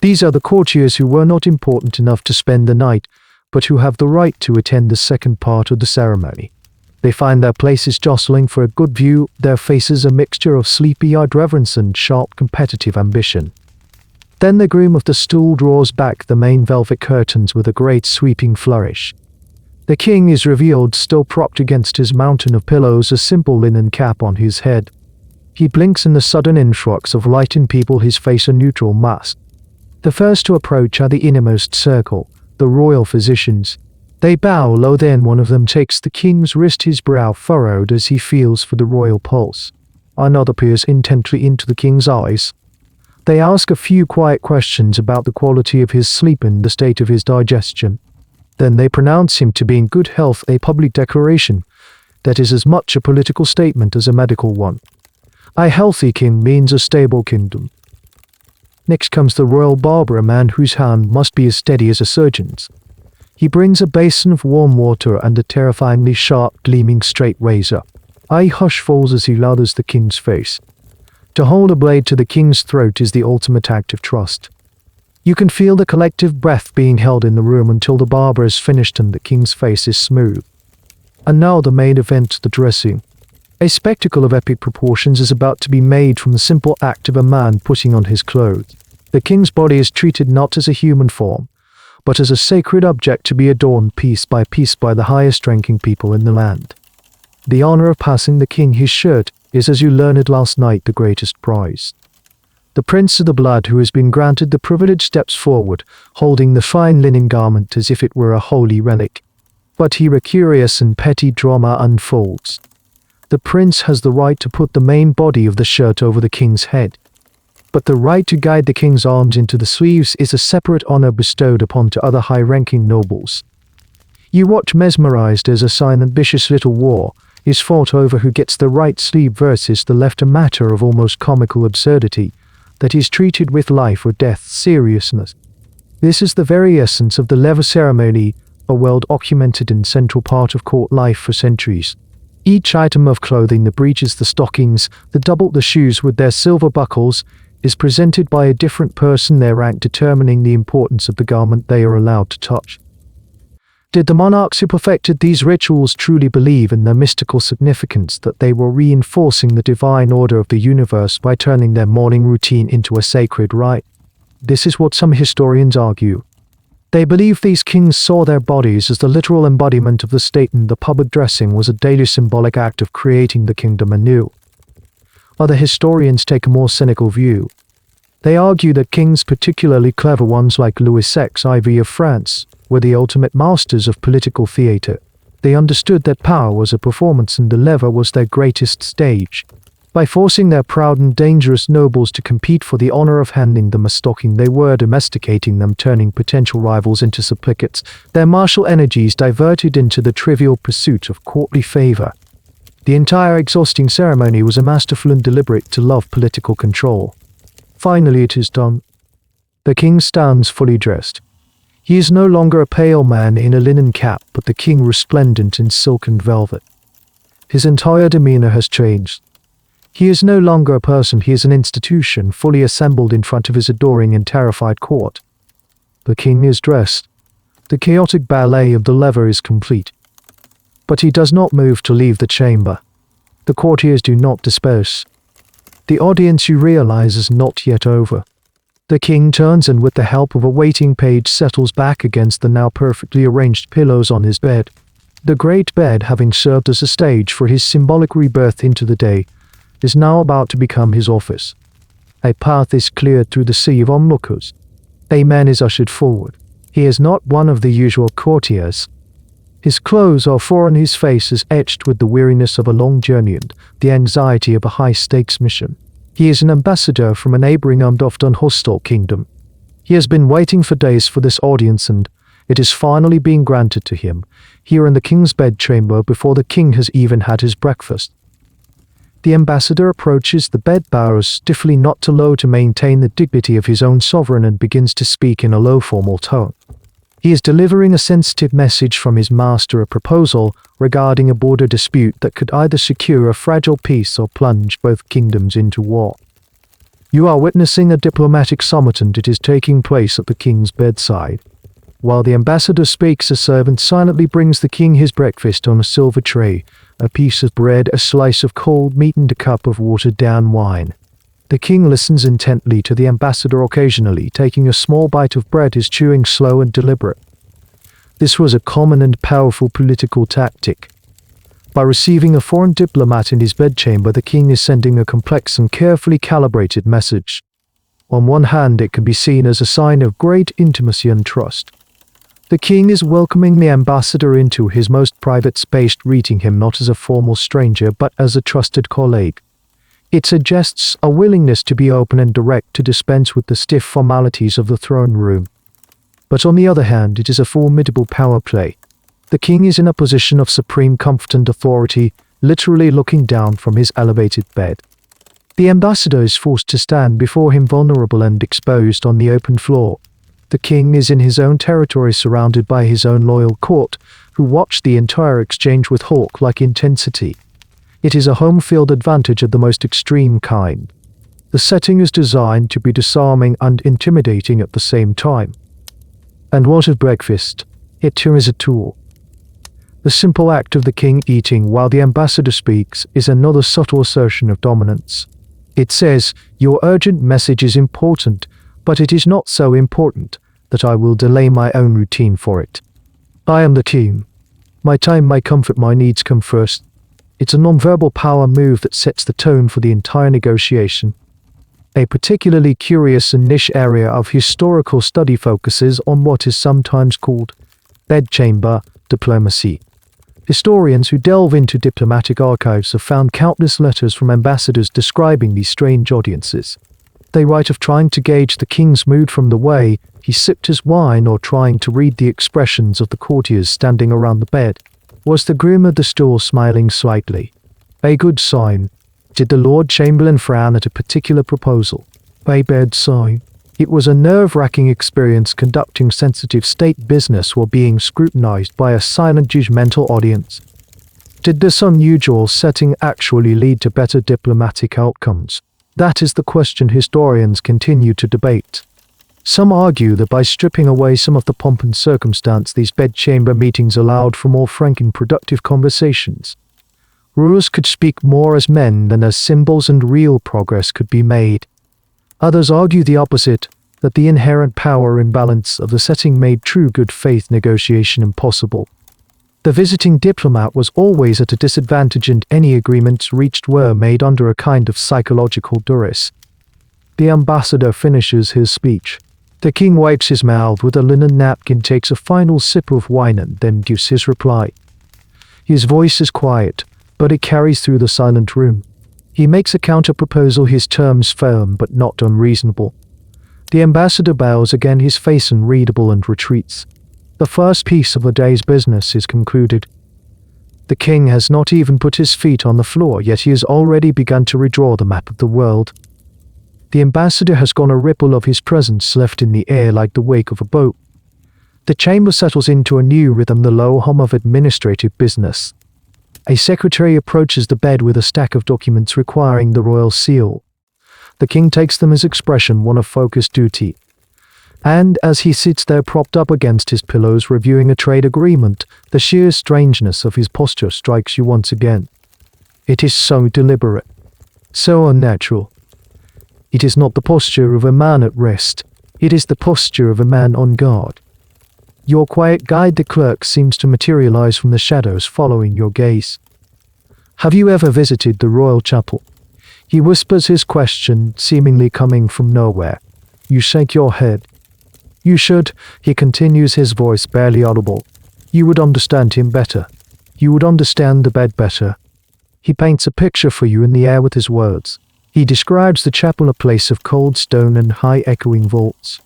These are the courtiers who were not important enough to spend the night, but who have the right to attend the second part of the ceremony. They find their places jostling for a good view, their faces a mixture of sleepy-eyed reverence and sharp competitive ambition. Then the groom of the stool draws back the main velvet curtains with a great sweeping flourish. The king is revealed, still propped against his mountain of pillows, a simple linen cap on his head. He blinks in the sudden influx of light and people, his face a neutral mask. The first to approach are the innermost circle, the royal physicians. They bow low, then one of them takes the king's wrist, his brow furrowed as he feels for the royal pulse. Another peers intently into the king's eyes. They ask a few quiet questions about the quality of his sleep and the state of his digestion. Then they pronounce him to be in good health, a public declaration that is as much a political statement as a medical one. A healthy king means a stable kingdom. Next comes the royal barber, a man whose hand must be as steady as a surgeon's. He brings a basin of warm water and a terrifyingly sharp, gleaming straight razor. A hush falls as he lathers the king's face. To hold a blade to the king's throat is the ultimate act of trust. You can feel the collective breath being held in the room until the barber is finished and the king's face is smooth. And now the main event, the dressing. A spectacle of epic proportions is about to be made from the simple act of a man putting on his clothes. The king's body is treated not as a human form, but as a sacred object to be adorned piece by the highest-ranking people in the land. The honor of passing the king his shirt is, as you learned last night, the greatest prize. The prince of the blood who has been granted the privilege steps forward, holding the fine linen garment as if it were a holy relic. But here a curious and petty drama unfolds. The prince has the right to put the main body of the shirt over the king's head, but the right to guide the king's arms into the sleeves is a separate honor bestowed upon to other high-ranking nobles. You watch mesmerized as a silent, vicious little war is fought over who gets the right sleeve versus the left, a matter of almost comical absurdity that is treated with life or death seriousness. This is the very essence of the lever ceremony, a well-documented and central part of court life for centuries. Each item of clothing, the breeches, the stockings, the double, the shoes with their silver buckles, is presented by a different person, their rank determining the importance of the garment they are allowed to touch. Did the monarchs who perfected these rituals truly believe in their mystical significance, that they were reinforcing the divine order of the universe by turning their morning routine into a sacred rite? This is what some historians argue. They believe these kings saw their bodies as the literal embodiment of the state, and the public dressing was a daily symbolic act of creating the kingdom anew. Other historians take a more cynical view. They argue that kings, particularly clever ones like Louis IV of France, were the ultimate masters of political theatre. They understood that power was a performance and the lever was their greatest stage. By forcing their proud and dangerous nobles to compete for the honor of handing them a stocking, they were domesticating them, turning potential rivals into supplicates, their martial energies diverted into the trivial pursuit of courtly favor. The entire exhausting ceremony was a masterful and deliberate to love political control. Finally it is done. The king stands fully dressed. He is no longer a pale man in a linen cap, but the king resplendent in silk and velvet. His entire demeanor has changed. He is no longer a person, he is an institution, fully assembled in front of his adoring and terrified court. The king is dressed. The chaotic ballet of the lever is complete. But he does not move to leave the chamber. The courtiers do not disperse. The audience, you realize, is not yet over. The king turns and with the help of a waiting page settles back against the now perfectly arranged pillows on his bed. The great bed, having served as a stage for his symbolic rebirth into the day, is now about to become his office. A path is cleared through the sea of onlookers. A man is ushered forward. He is not one of the usual courtiers. His clothes are foreign, his face is etched with the weariness of a long journey and the anxiety of a high-stakes mission. He is an ambassador from a neighboring and often hostile kingdom. He has been waiting for days for this audience, and it is finally being granted to him, here in the king's bedchamber, before the king has even had his breakfast. The ambassador approaches the bed, bows stiffly, not too low to maintain the dignity of his own sovereign, and begins to speak in a low formal tone. He is delivering a sensitive message from his master, a proposal regarding a border dispute that could either secure a fragile peace or plunge both kingdoms into war. You are witnessing a diplomatic summit, and it is taking place at the king's bedside. While the ambassador speaks, a servant silently brings the king his breakfast on a silver tray, a piece of bread, a slice of cold meat, and a cup of watered-down wine. The king listens intently to the ambassador, occasionally taking a small bite of bread, his chewing slow and deliberate. This was a common and powerful political tactic. By receiving a foreign diplomat in his bedchamber, the king is sending a complex and carefully calibrated message. On one hand, it can be seen as a sign of great intimacy and trust. The king is welcoming the ambassador into his most private space, treating him not as a formal stranger but as a trusted colleague. It suggests a willingness to be open and direct, to dispense with the stiff formalities of the throne room. But on the other hand, it is a formidable power play. The king is in a position of supreme comfort and authority, literally looking down from his elevated bed. The ambassador is forced to stand before him vulnerable and exposed on the open floor. The king is in his own territory, surrounded by his own loyal court, who watch the entire exchange with hawk-like intensity. It is a home field advantage of the most extreme kind. The setting is designed to be disarming and intimidating at the same time. And what of breakfast? It too is a tool. The simple act of the king eating while the ambassador speaks is another subtle assertion of dominance. It says, "Your urgent message is important, but it is not so important that I will delay my own routine for it. I am the king. My time, my comfort, my needs come first." It's a non-verbal power move that sets the tone for the entire negotiation. A particularly curious and niche area of historical study focuses on what is sometimes called bedchamber diplomacy. Historians who delve into diplomatic archives have found countless letters from ambassadors describing these strange audiences. They write of trying to gauge the king's mood from the way he sipped his wine, or trying to read the expressions of the courtiers standing around the bed. Was the groom of the stool smiling slightly? A good sign. Did the Lord Chamberlain frown at a particular proposal? A bad sign. It was a nerve-wracking experience conducting sensitive state business while being scrutinized by a silent judgmental audience. Did this unusual setting actually lead to better diplomatic outcomes? That is the question historians continue to debate. Some argue that by stripping away some of the pomp and circumstance, these bedchamber meetings allowed for more frank and productive conversations. Rulers could speak more as men than as symbols, and real progress could be made. Others argue the opposite, that the inherent power imbalance of the setting made true good faith negotiation impossible. The visiting diplomat was always at a disadvantage, and any agreements reached were made under a kind of psychological duress. The ambassador finishes his speech. The king wipes his mouth with a linen napkin, takes a final sip of wine, and then gives his reply. His voice is quiet, but it carries through the silent room. He makes a counter-proposal, his terms firm but not unreasonable. The ambassador bows again, his face unreadable, and retreats. The first piece of the day's business is concluded. The king has not even put his feet on the floor, yet he has already begun to redraw the map of the world. The ambassador has gone, a ripple of his presence left in the air like the wake of a boat. The chamber settles into a new rhythm, the low hum of administrative business. A secretary approaches the bed with a stack of documents requiring the royal seal. The king takes them as expression, one of focused duty. And as he sits there propped up against his pillows reviewing a trade agreement, the sheer strangeness of his posture strikes you once again. It is so deliberate, so unnatural. It is not the posture of a man at rest, it is the posture of a man on guard. Your quiet guide, the clerk, seems to materialize from the shadows following your gaze. Have you ever visited the royal chapel? He whispers his question, seemingly coming from nowhere. You shake your head. You should, he continues, his voice barely audible. You would understand him better. You would understand the bed better. He paints a picture for you in the air with his words. He describes the chapel, a place of cold stone and high echoing vaults.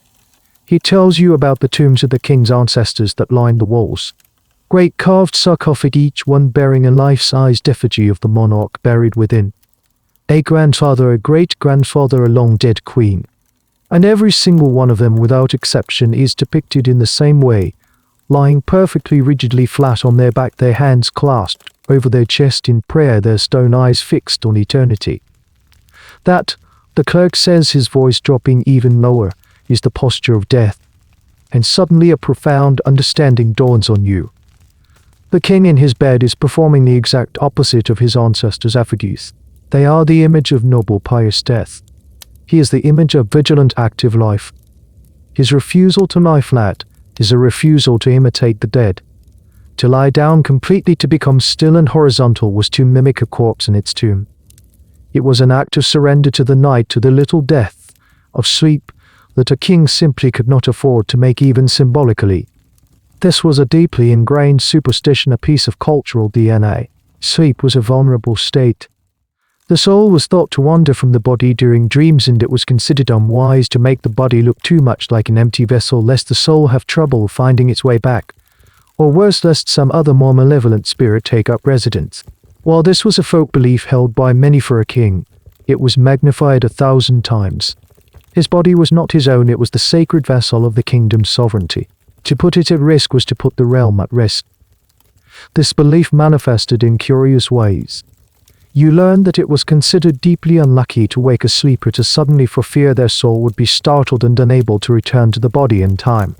He tells you about the tombs of the king's ancestors that line the walls. Great carved sarcophagi, each one bearing a life-sized effigy of the monarch buried within. A grandfather, a great-grandfather, a long-dead queen. And every single one of them, without exception, is depicted in the same way, lying perfectly rigidly flat on their back, their hands clasped over their chest in prayer, their stone eyes fixed on eternity. That, the clerk says, his voice dropping even lower, is the posture of death. And suddenly a profound understanding dawns on you. The king in his bed is performing the exact opposite of his ancestors' effigies. They are the image of noble, pious death. He is the image of vigilant, active life. His refusal to lie flat is a refusal to imitate the dead. To lie down completely, to become still and horizontal, was to mimic a corpse in its tomb. It was an act of surrender to the night, to the little death, of sleep, that a king simply could not afford to make even symbolically. This was a deeply ingrained superstition, a piece of cultural DNA. Sleep was a vulnerable state. The soul was thought to wander from the body during dreams, and it was considered unwise to make the body look too much like an empty vessel, lest the soul have trouble finding its way back, or worse, lest some other more malevolent spirit take up residence. While this was a folk belief held by many for a king, it was magnified 1,000 times. His body was not his own, it was the sacred vessel of the kingdom's sovereignty. To put it at risk was to put the realm at risk. This belief manifested in curious ways. You learned that it was considered deeply unlucky to wake a sleeper too suddenly, for fear their soul would be startled and unable to return to the body in time.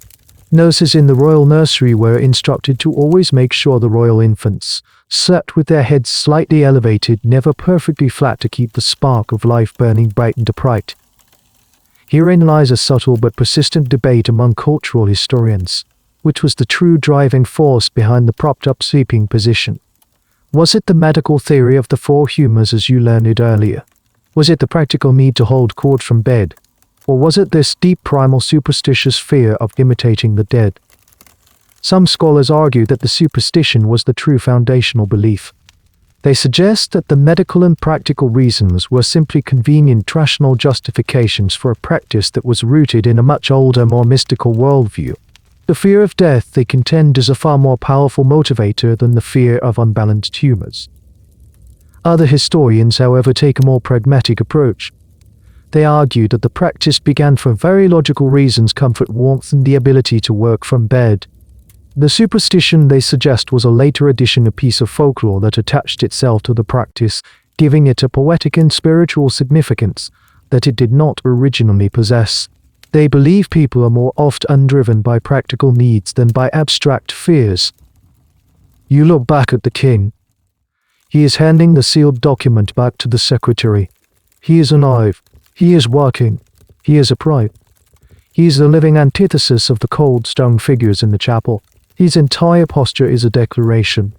Nurses in the royal nursery were instructed to always make sure the royal infants slept with their heads slightly elevated, never perfectly flat, to keep the spark of life burning bright and upright. Herein lies a subtle but persistent debate among cultural historians. Which was the true driving force behind the propped-up sleeping position? Was it the medical theory of the four humors as you learned it earlier? Was it the practical need to hold court from bed? Or was it this deep primal superstitious fear of imitating the dead? Some scholars argue that the superstition was the true foundational belief. They suggest that the medical and practical reasons were simply convenient rational justifications for a practice that was rooted in a much older, more mystical worldview. The fear of death, they contend, is a far more powerful motivator than the fear of unbalanced humors. Other historians, however, take a more pragmatic approach. They argue that the practice began for very logical reasons: comfort, warmth, and the ability to work from bed. The superstition, they suggest, was a later addition, a piece of folklore that attached itself to the practice, giving it a poetic and spiritual significance that it did not originally possess. They believe people are more often driven by practical needs than by abstract fears. You look back at the king. He is handing the sealed document back to the secretary. He is alive. He is working. He is upright. He is the living antithesis of the cold stone figures in the chapel. His entire posture is a declaration.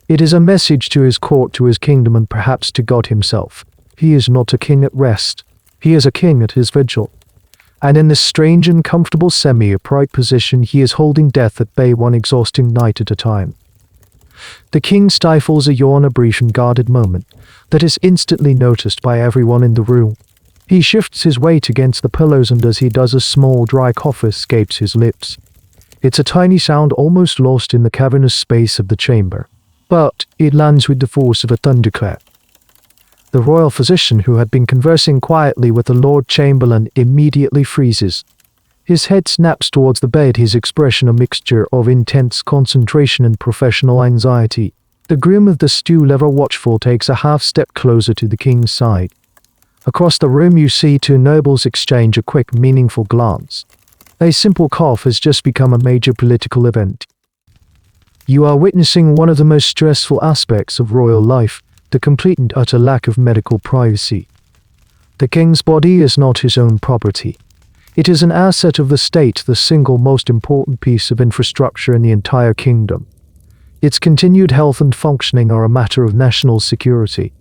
It is a message to his court, to his kingdom, and perhaps to God himself. He is not a king at rest. He is a king at his vigil. And in this strange and comfortable semi-upright position, he is holding death at bay one exhausting night at a time. The king stifles a yawn, a brief and guarded moment that is instantly noticed by everyone in the room. He shifts his weight against the pillows, and as he does, a small dry cough escapes his lips. It's a tiny sound, almost lost in the cavernous space of the chamber, but it lands with the force of a thunderclap. The royal physician, who had been conversing quietly with the Lord Chamberlain, immediately freezes. His head snaps towards the bed, his expression a mixture of intense concentration and professional anxiety. The groom of the Stool, ever watchful, takes a half-step closer to the king's side. Across the room you see two nobles exchange a quick, meaningful glance. A simple cough has just become a major political event. You are witnessing one of the most stressful aspects of royal life, the complete and utter lack of medical privacy. The king's body is not his own property. It is an asset of the state, the single most important piece of infrastructure in the entire kingdom. Its continued health and functioning are a matter of national security.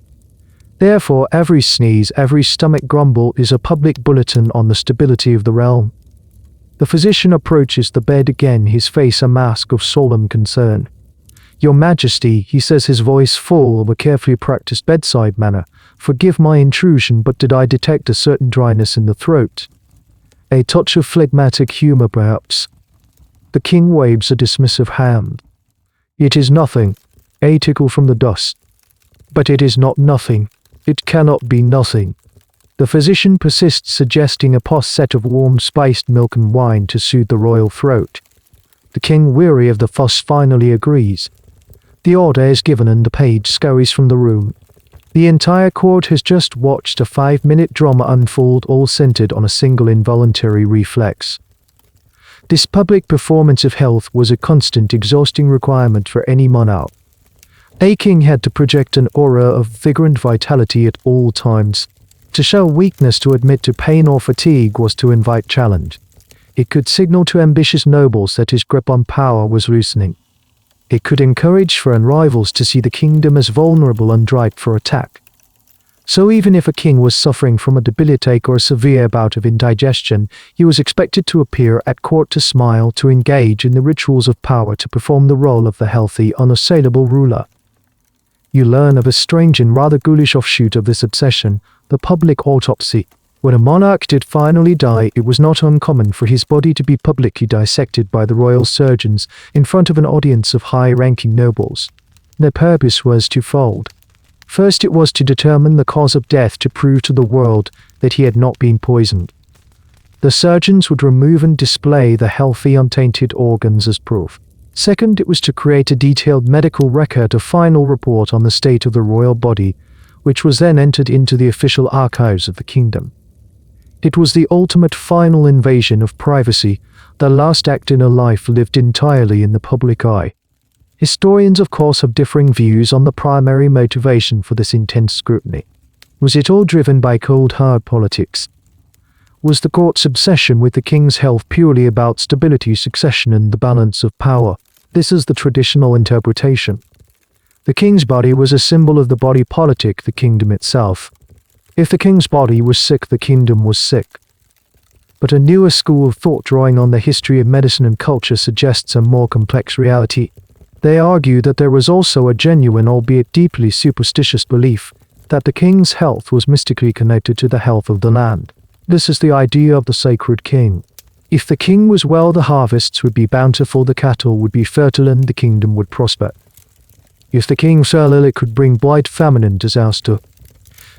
Therefore, every sneeze, every stomach grumble is a public bulletin on the stability of the realm. The physician approaches the bed again, his face a mask of solemn concern. "Your Majesty," he says, his voice full of a carefully practiced bedside manner, "forgive my intrusion, but did I detect a certain dryness in the throat? A touch of phlegmatic humor, perhaps?" The king waves a dismissive hand. "It is nothing. A tickle from the dust. But it is not nothing. It cannot be nothing." The physician persists, suggesting a posset of warm spiced milk and wine to soothe the royal throat. The king, weary of the fuss, finally agrees. The order is given and the page scurries from the room. The entire court has just watched a 5-minute drama unfold, all centered on a single involuntary reflex. This public performance of health was a constant, exhausting requirement for any monarch. A king had to project an aura of vigor and vitality at all times. To show weakness, to admit to pain or fatigue, was to invite challenge. It could signal to ambitious nobles that his grip on power was loosening. It could encourage foreign rivals to see the kingdom as vulnerable and ripe for attack. So even if a king was suffering from a debilitating or a severe bout of indigestion, he was expected to appear at court, to smile, to engage in the rituals of power, to perform the role of the healthy, unassailable ruler. You learn of a strange and rather ghoulish offshoot of this obsession, the public autopsy. When a monarch did finally die, it was not uncommon for his body to be publicly dissected by the royal surgeons in front of an audience of high-ranking nobles. Their purpose was twofold. First, it was to determine the cause of death, to prove to the world that he had not been poisoned. The surgeons would remove and display the healthy, untainted organs as proof. Second, it was to create a detailed medical record, a final report on the state of the royal body, which was then entered into the official archives of the kingdom. It was the ultimate final invasion of privacy, the last act in a life lived entirely in the public eye. Historians, of course, have differing views on the primary motivation for this intense scrutiny. Was it all driven by cold hard politics? Was the court's obsession with the king's health purely about stability, succession, and the balance of power? This is the traditional interpretation. The king's body was a symbol of the body politic, the kingdom itself. If the king's body was sick, the kingdom was sick. But a newer school of thought, drawing on the history of medicine and culture, suggests a more complex reality. They argue that there was also a genuine, albeit deeply superstitious, belief that the king's health was mystically connected to the health of the land. This is the idea of the sacred king. If the king was well, the harvests would be bountiful, the cattle would be fertile, and the kingdom would prosper. If the king fell ill, it could bring blight, famine, and disaster.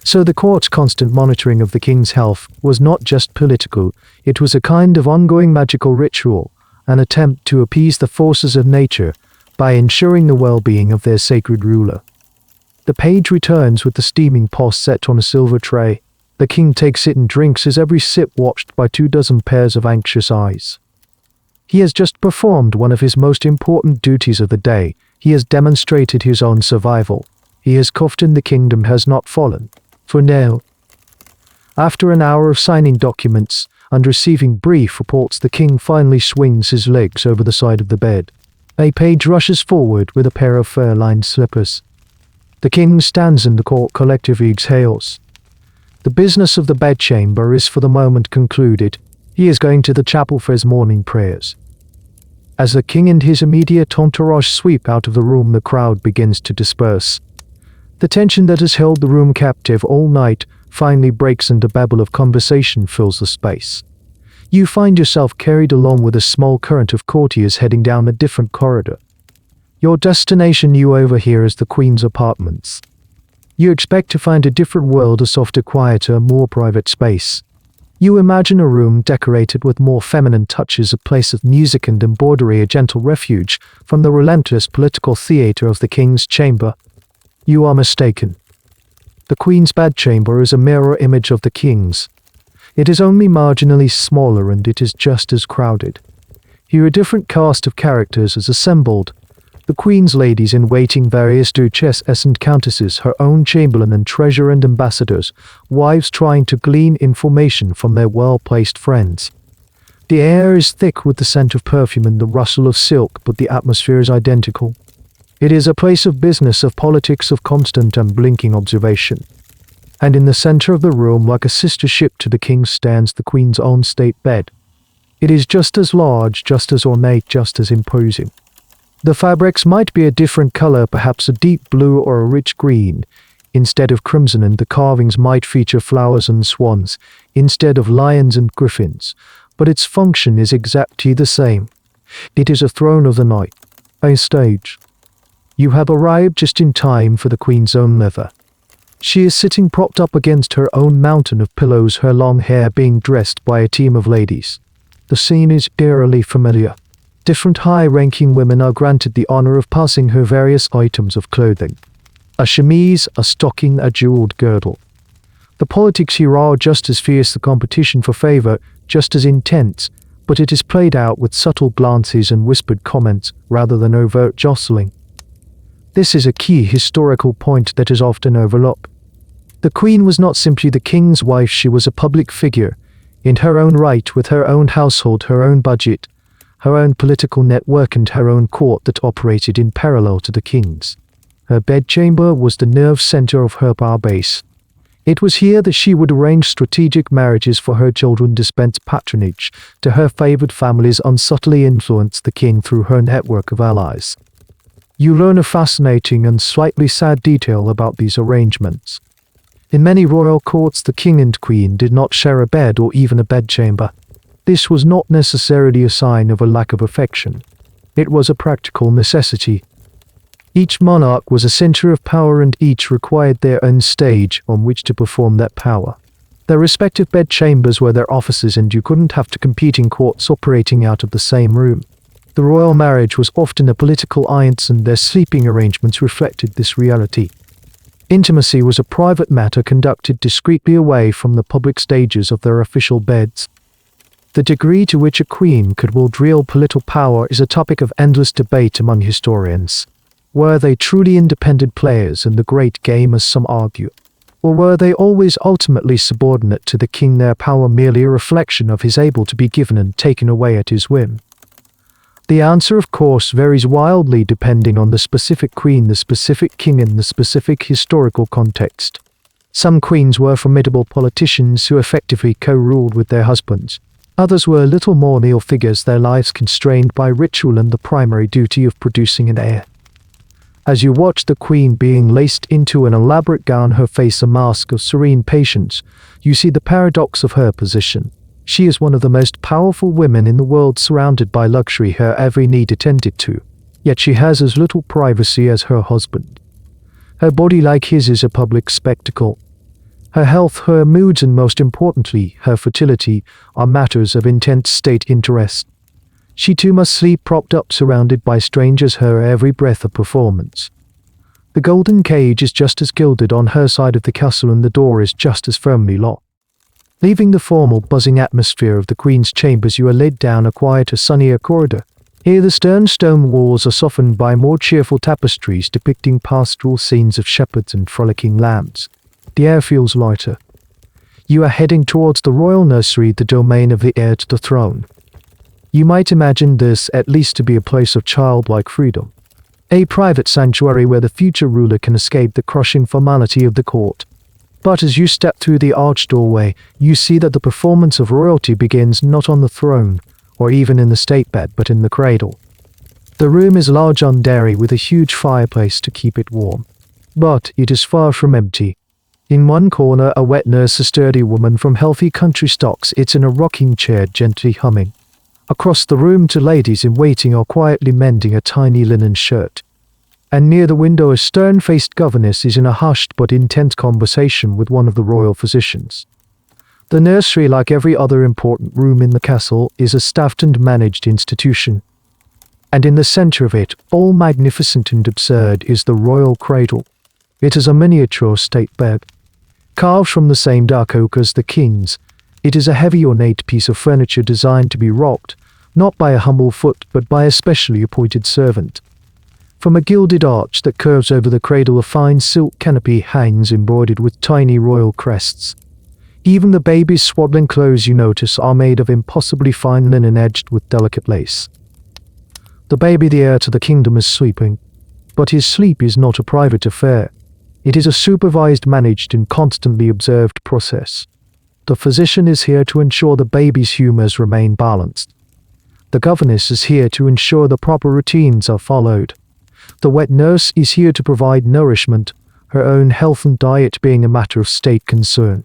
So the court's constant monitoring of the king's health was not just political, it was a kind of ongoing magical ritual, an attempt to appease the forces of nature by ensuring the well-being of their sacred ruler. The page returns with the steaming pot set on a silver tray. The king takes it and drinks, his every sip watched by 24 pairs of anxious eyes. He has just performed one of his most important duties of the day. He has demonstrated his own survival. He has coughed and the kingdom has not fallen. For now. After an hour of signing documents and receiving brief reports, the king finally swings his legs over the side of the bed. A page rushes forward with a pair of fur-lined slippers. The king stands and the court collectively exhales. The business of the bedchamber is for the moment concluded. He is going to the chapel for his morning prayers. As the king and his immediate entourage sweep out of the room, the crowd begins to disperse. The tension that has held the room captive all night finally breaks and a babble of conversation fills the space. You find yourself carried along with a small current of courtiers heading down a different corridor. Your destination, you overhear, is the Queen's apartments. You expect to find a different world, a softer, quieter, more private space. You imagine a room decorated with more feminine touches, a place of music and embroidery, a gentle refuge from the relentless political theater of the King's chamber. You are mistaken. The Queen's bedchamber is a mirror image of the King's. It is only marginally smaller and it is just as crowded. Here a different cast of characters is assembled. The Queen's ladies-in-waiting, various duchesses and countesses, her own chamberlain and treasurer and ambassadors, wives trying to glean information from their well-placed friends. The air is thick with the scent of perfume and the rustle of silk, but the atmosphere is identical. It is a place of business, of politics, of constant and blinking observation. And in the center of the room, like a sister ship to the king, stands the Queen's own state bed. It is just as large, just as ornate, just as imposing. The fabrics might be a different color, perhaps a deep blue or a rich green, instead of crimson, and the carvings might feature flowers and swans, instead of lions and griffins, but its function is exactly the same. It is a throne of the night, a stage. You have arrived just in time for the Queen's own lever. She is sitting propped up against her own mountain of pillows, her long hair being dressed by a team of ladies. The scene is eerily familiar. Different high-ranking women are granted the honor of passing her various items of clothing. A chemise, a stocking, a jeweled girdle. The politics here are just as fierce, the competition for favor just as intense, but it is played out with subtle glances and whispered comments rather than overt jostling. This is a key historical point that is often overlooked. The Queen was not simply the King's wife, she was a public figure, in her own right, with her own household, her own budget, her own political network and her own court that operated in parallel to the King's. Her bedchamber was the nerve center of her power base. It was here that she would arrange strategic marriages for her children, dispense patronage to her favored families, and subtly influence the king through her network of allies. You learn a fascinating and slightly sad detail about these arrangements. In many royal courts, the king and queen did not share a bed or even a bedchamber. This was not necessarily a sign of a lack of affection. It was a practical necessity. Each monarch was a center of power, and each required their own stage on which to perform that power. Their respective bedchambers were their offices, and you couldn't have two competing courts operating out of the same room. The royal marriage was often a political alliance, and their sleeping arrangements reflected this reality. Intimacy was a private matter conducted discreetly away from the public stages of their official beds. The degree to which a queen could wield real political power is a topic of endless debate among historians. Were they truly independent players in the great game, as some argue? Or were they always ultimately subordinate to the king, their power merely a reflection of his able to be given and taken away at his whim? The answer, of course, varies wildly depending on the specific queen, the specific king, and the specific historical context. Some queens were formidable politicians who effectively co-ruled with their husbands. Others were little more male figures, their lives constrained by ritual and the primary duty of producing an heir. As you watch the queen being laced into an elaborate gown, her face a mask of serene patience, you see the paradox of her position. She is one of the most powerful women in the world, surrounded by luxury, her every need attended to. Yet she has as little privacy as her husband. Her body, like his, is a public spectacle. Her health, her moods, and most importantly, her fertility, are matters of intense state interest. She too must sleep propped up, surrounded by strangers, her every breath a performance. The golden cage is just as gilded on her side of the castle, and the door is just as firmly locked. Leaving the formal, buzzing atmosphere of the queen's chambers, you are led down a quieter, sunnier corridor. Here the stern stone walls are softened by more cheerful tapestries depicting pastoral scenes of shepherds and frolicking lambs. The air feels lighter. You are heading towards the royal nursery, the domain of the heir to the throne. You might imagine this at least to be a place of childlike freedom. A private sanctuary where the future ruler can escape the crushing formality of the court. But as you step through the arched doorway, you see that the performance of royalty begins not on the throne, or even in the state bed, but in the cradle. The room is large and airy, with a huge fireplace to keep it warm. But it is far from empty. In one corner, a wet nurse, a sturdy woman from healthy country stock, sits in a rocking chair, gently humming. Across the room, two ladies in waiting are quietly mending a tiny linen shirt. And near the window, a stern-faced governess is in a hushed but intense conversation with one of the royal physicians. The nursery, like every other important room in the castle, is a staffed and managed institution. And in the center of it, all magnificent and absurd, is the royal cradle. It is a miniature state bed. Carved from the same dark oak as the king's, it is a heavy, ornate piece of furniture designed to be rocked, not by a humble foot, but by a specially appointed servant. From a gilded arch that curves over the cradle, a fine silk canopy hangs embroidered with tiny royal crests. Even the baby's swaddling clothes, you notice, are made of impossibly fine linen edged with delicate lace. The baby, the heir to the kingdom, is sleeping. But his sleep is not a private affair. It is a supervised, managed, and constantly observed process. The physician is here to ensure the baby's humors remain balanced. The governess is here to ensure the proper routines are followed. The wet nurse is here to provide nourishment, her own health and diet being a matter of state concern.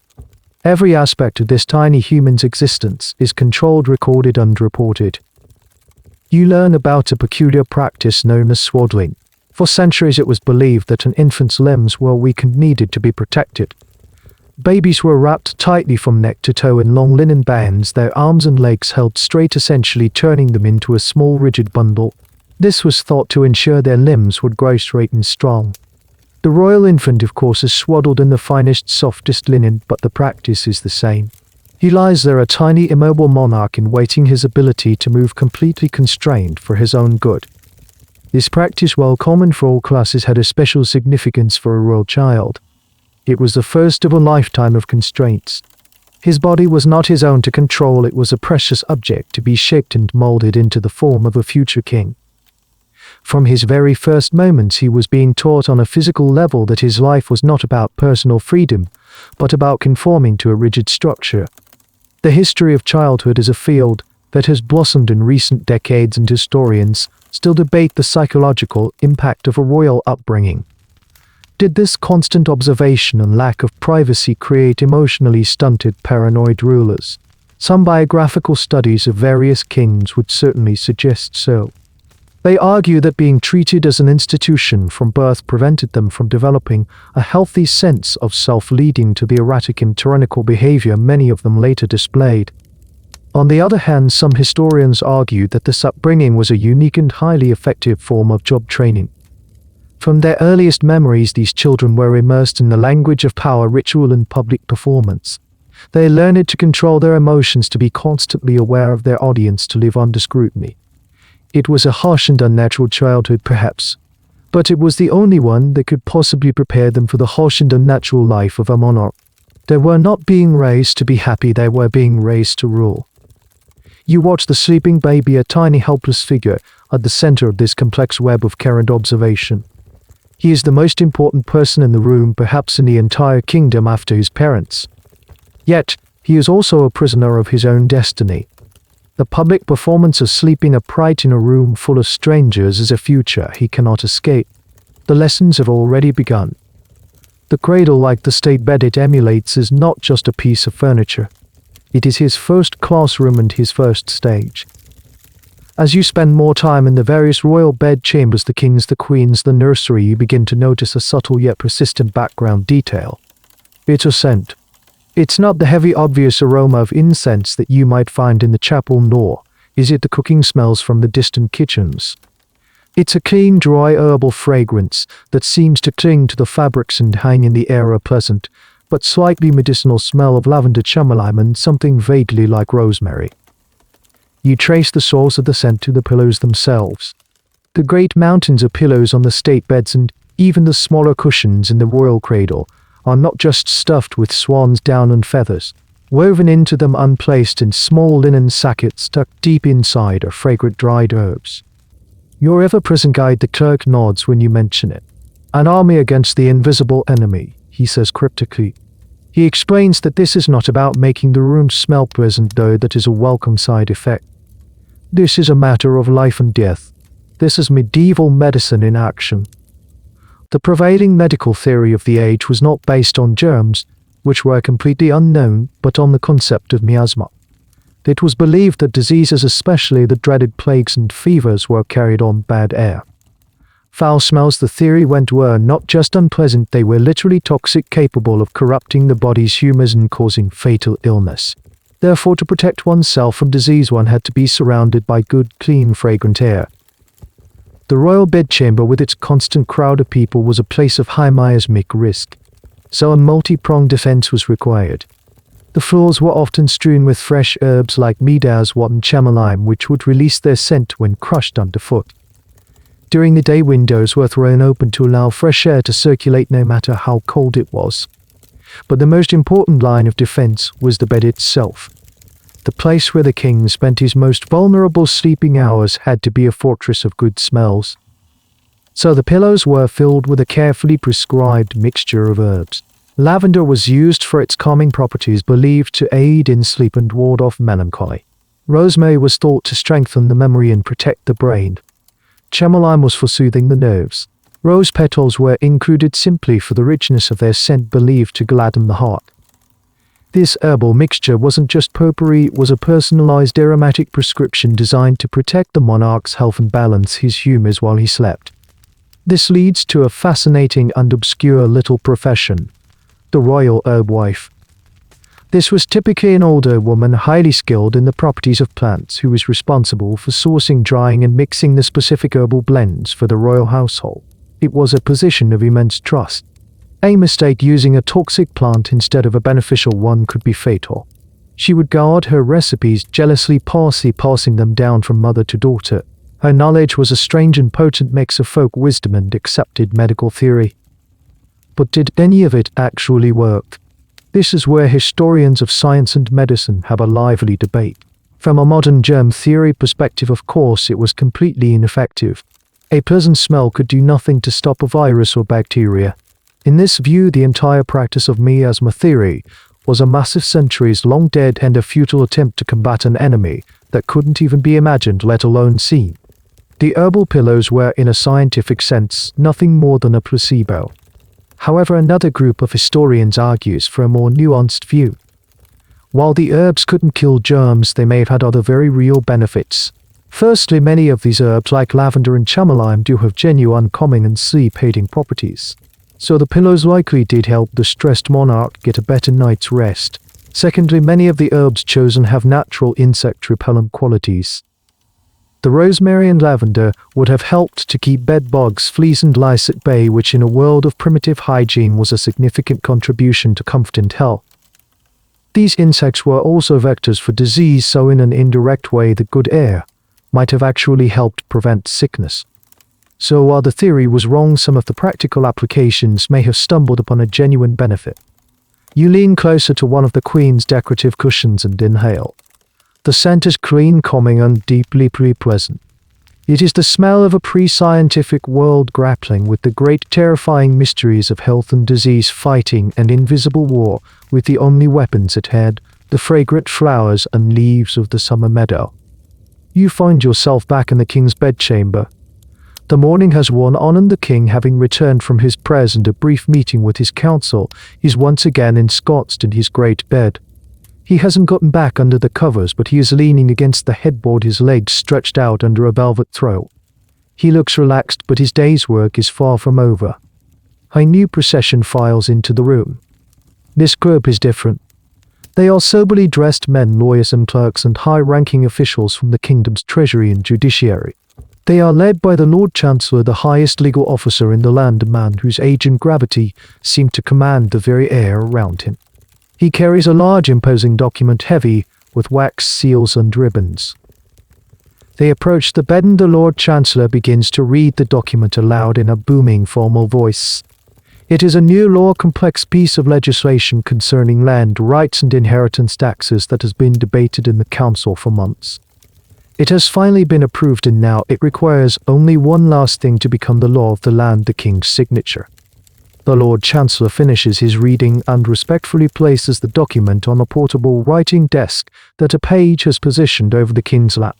Every aspect of this tiny human's existence is controlled, recorded, and reported. You learn about a peculiar practice known as swaddling. For centuries it was believed that an infant's limbs were weak and needed to be protected. Babies were wrapped tightly from neck to toe in long linen bands, their arms and legs held straight, essentially turning them into a small rigid bundle. This was thought to ensure their limbs would grow straight and strong. The royal infant, of course, is swaddled in the finest, softest linen, but the practice is the same. He lies there, a tiny, immobile monarch in waiting, his ability to move completely constrained for his own good. This practice, while common for all classes, had a special significance for a royal child. It was the first of a lifetime of constraints. His body was not his own to control, it was a precious object to be shaped and molded into the form of a future king. From his very first moments he was being taught on a physical level that his life was not about personal freedom, but about conforming to a rigid structure. The history of childhood is a field that has blossomed in recent decades, and historians still debate the psychological impact of a royal upbringing. Did this constant observation and lack of privacy create emotionally stunted, paranoid rulers? Some biographical studies of various kings would certainly suggest so. They argue that being treated as an institution from birth prevented them from developing a healthy sense of self, leading to the erratic and tyrannical behavior many of them later displayed. On the other hand, some historians argue that this upbringing was a unique and highly effective form of job training. From their earliest memories, these children were immersed in the language of power, ritual, and public performance. They learned to control their emotions, to be constantly aware of their audience, to live under scrutiny. It was a harsh and unnatural childhood, perhaps, but it was the only one that could possibly prepare them for the harsh and unnatural life of a monarch. They were not being raised to be happy, they were being raised to rule. You watch the sleeping baby, a tiny helpless figure, at the center of this complex web of care and observation. He is the most important person in the room, perhaps in the entire kingdom after his parents. Yet, he is also a prisoner of his own destiny. The public performance of sleeping upright in a room full of strangers is a future he cannot escape. The lessons have already begun. The cradle, like the state bed it emulates, is not just a piece of furniture. It is his first classroom and his first stage. As you spend more time in the various royal bedchambers, the king's, the queen's, the nursery, you begin to notice a subtle yet persistent background detail. It's a scent. It's not the heavy, obvious aroma of incense that you might find in the chapel, nor is it the cooking smells from the distant kitchens. It's a clean, dry, herbal fragrance that seems to cling to the fabrics and hang in the air, a pleasant, but slightly medicinal smell of lavender, chamomile, and something vaguely like rosemary. You trace the source of the scent to the pillows themselves. The great mountains of pillows on the state beds, and even the smaller cushions in the royal cradle, are not just stuffed with swan's down and feathers. Woven into them, unplaced in small linen sackets tucked deep inside, are fragrant dried herbs. Your ever-present guide, the clerk, nods when you mention it. An army against the invisible enemy, he says cryptically. He explains that this is not about making the room smell pleasant, though that is a welcome side effect. This is a matter of life and death. This is medieval medicine in action. The prevailing medical theory of the age was not based on germs, which were completely unknown, but on the concept of miasma. It was believed that diseases, especially the dreaded plagues and fevers, were carried on bad air. Foul smells, the theory went, were not just unpleasant, they were literally toxic, capable of corrupting the body's humors and causing fatal illness. Therefore, to protect oneself from disease, one had to be surrounded by good, clean, fragrant air. The royal bedchamber, with its constant crowd of people, was a place of high miasmic risk, so a multi-pronged defense was required. The floors were often strewn with fresh herbs like midaswat and chamomile, which would release their scent when crushed underfoot. During the day, windows were thrown open to allow fresh air to circulate no matter how cold it was. But the most important line of defense was the bed itself. The place where the king spent his most vulnerable sleeping hours had to be a fortress of good smells. So the pillows were filled with a carefully prescribed mixture of herbs. Lavender was used for its calming properties, believed to aid in sleep and ward off melancholy. Rosemary was thought to strengthen the memory and protect the brain. Chamomile was for soothing the nerves. Rose petals were included simply for the richness of their scent, believed to gladden the heart. This herbal mixture wasn't just potpourri, it was a personalized aromatic prescription designed to protect the monarch's health and balance his humors while he slept. This leads to a fascinating and obscure little profession, the royal herb wife. This was typically an older woman highly skilled in the properties of plants, who was responsible for sourcing, drying, and mixing the specific herbal blends for the royal household. It was a position of immense trust. A mistake using a toxic plant instead of a beneficial one could be fatal. She would guard her recipes jealously, passing them down from mother to daughter. Her knowledge was a strange and potent mix of folk wisdom and accepted medical theory. But did any of it actually work? This is where historians of science and medicine have a lively debate. From a modern germ theory perspective, of course, it was completely ineffective. A pleasant smell could do nothing to stop a virus or bacteria. In this view, the entire practice of miasma theory was a massive centuries long dead and a futile attempt to combat an enemy that couldn't even be imagined, let alone seen. The herbal pillows were, in a scientific sense, nothing more than a placebo. However, another group of historians argues for a more nuanced view. While the herbs couldn't kill germs, they may have had other very real benefits. Firstly, many of these herbs, like lavender and chamomile, do have genuine calming and sleep-aiding properties. So the pillows likely did help the stressed monarch get a better night's rest. Secondly, many of the herbs chosen have natural insect repellent qualities. The rosemary and lavender would have helped to keep bed bugs, fleas and lice at bay, which in a world of primitive hygiene was a significant contribution to comfort and health. These insects were also vectors for disease, so in an indirect way the good air might have actually helped prevent sickness. So while the theory was wrong, some of the practical applications may have stumbled upon a genuine benefit. You lean closer to one of the Queen's decorative cushions and inhale. The scent is clean, calming, and deeply pleasant. It is the smell of a pre-scientific world grappling with the great terrifying mysteries of health and disease, fighting an invisible war with the only weapons at hand, the fragrant flowers and leaves of the summer meadow. You find yourself back in the king's bedchamber. The morning has worn on, and the king, having returned from his prayers and a brief meeting with his council, is once again ensconced in his great bed. He hasn't gotten back under the covers, but he is leaning against the headboard, his legs stretched out under a velvet throw. He looks relaxed, but his day's work is far from over. A new procession files into the room. This group is different. They are soberly dressed men, lawyers and clerks, and high-ranking officials from the kingdom's treasury and judiciary. They are led by the Lord Chancellor, the highest legal officer in the land, a man whose age and gravity seem to command the very air around him. He carries a large, imposing document heavy with wax seals and ribbons. They approach the bed, and the Lord Chancellor begins to read the document aloud in a booming, formal voice. It is a new law, complex piece of legislation concerning land rights and inheritance taxes that has been debated in the council for months. It has finally been approved, and now it requires only one last thing to become the law of the land: the king's signature. The Lord Chancellor finishes his reading and respectfully places the document on a portable writing desk that a page has positioned over the king's lap.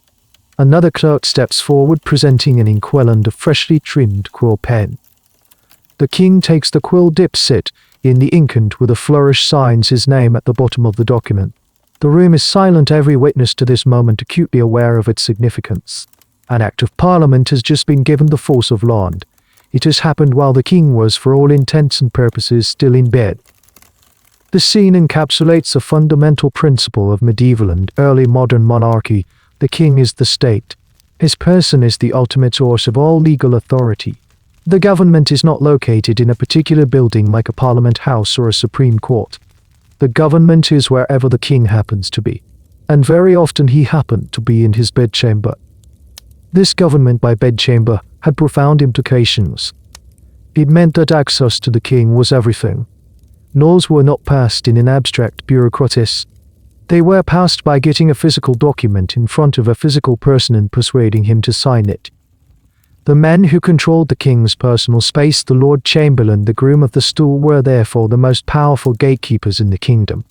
Another clerk steps forward, presenting an inkwell and a freshly trimmed quill pen. The king takes the quill, dips it in the ink, and with a flourish signs his name at the bottom of the document. The room is silent, every witness to this moment acutely aware of its significance. An Act of Parliament has just been given the force of law, and it has happened while the king was, for all intents and purposes, still in bed. The scene encapsulates a fundamental principle of medieval and early modern monarchy. The king is the state. His person is the ultimate source of all legal authority. The government is not located in a particular building like a parliament house or a supreme court. The government is wherever the king happens to be, and very often he happened to be in his bedchamber. This government by bedchamber had profound implications. It meant that access to the king was everything. Laws were not passed in an abstract bureaucracy. They were passed by getting a physical document in front of a physical person and persuading him to sign it. The men who controlled the king's personal space, the Lord Chamberlain, the Groom of the Stool, were therefore the most powerful gatekeepers in the kingdom.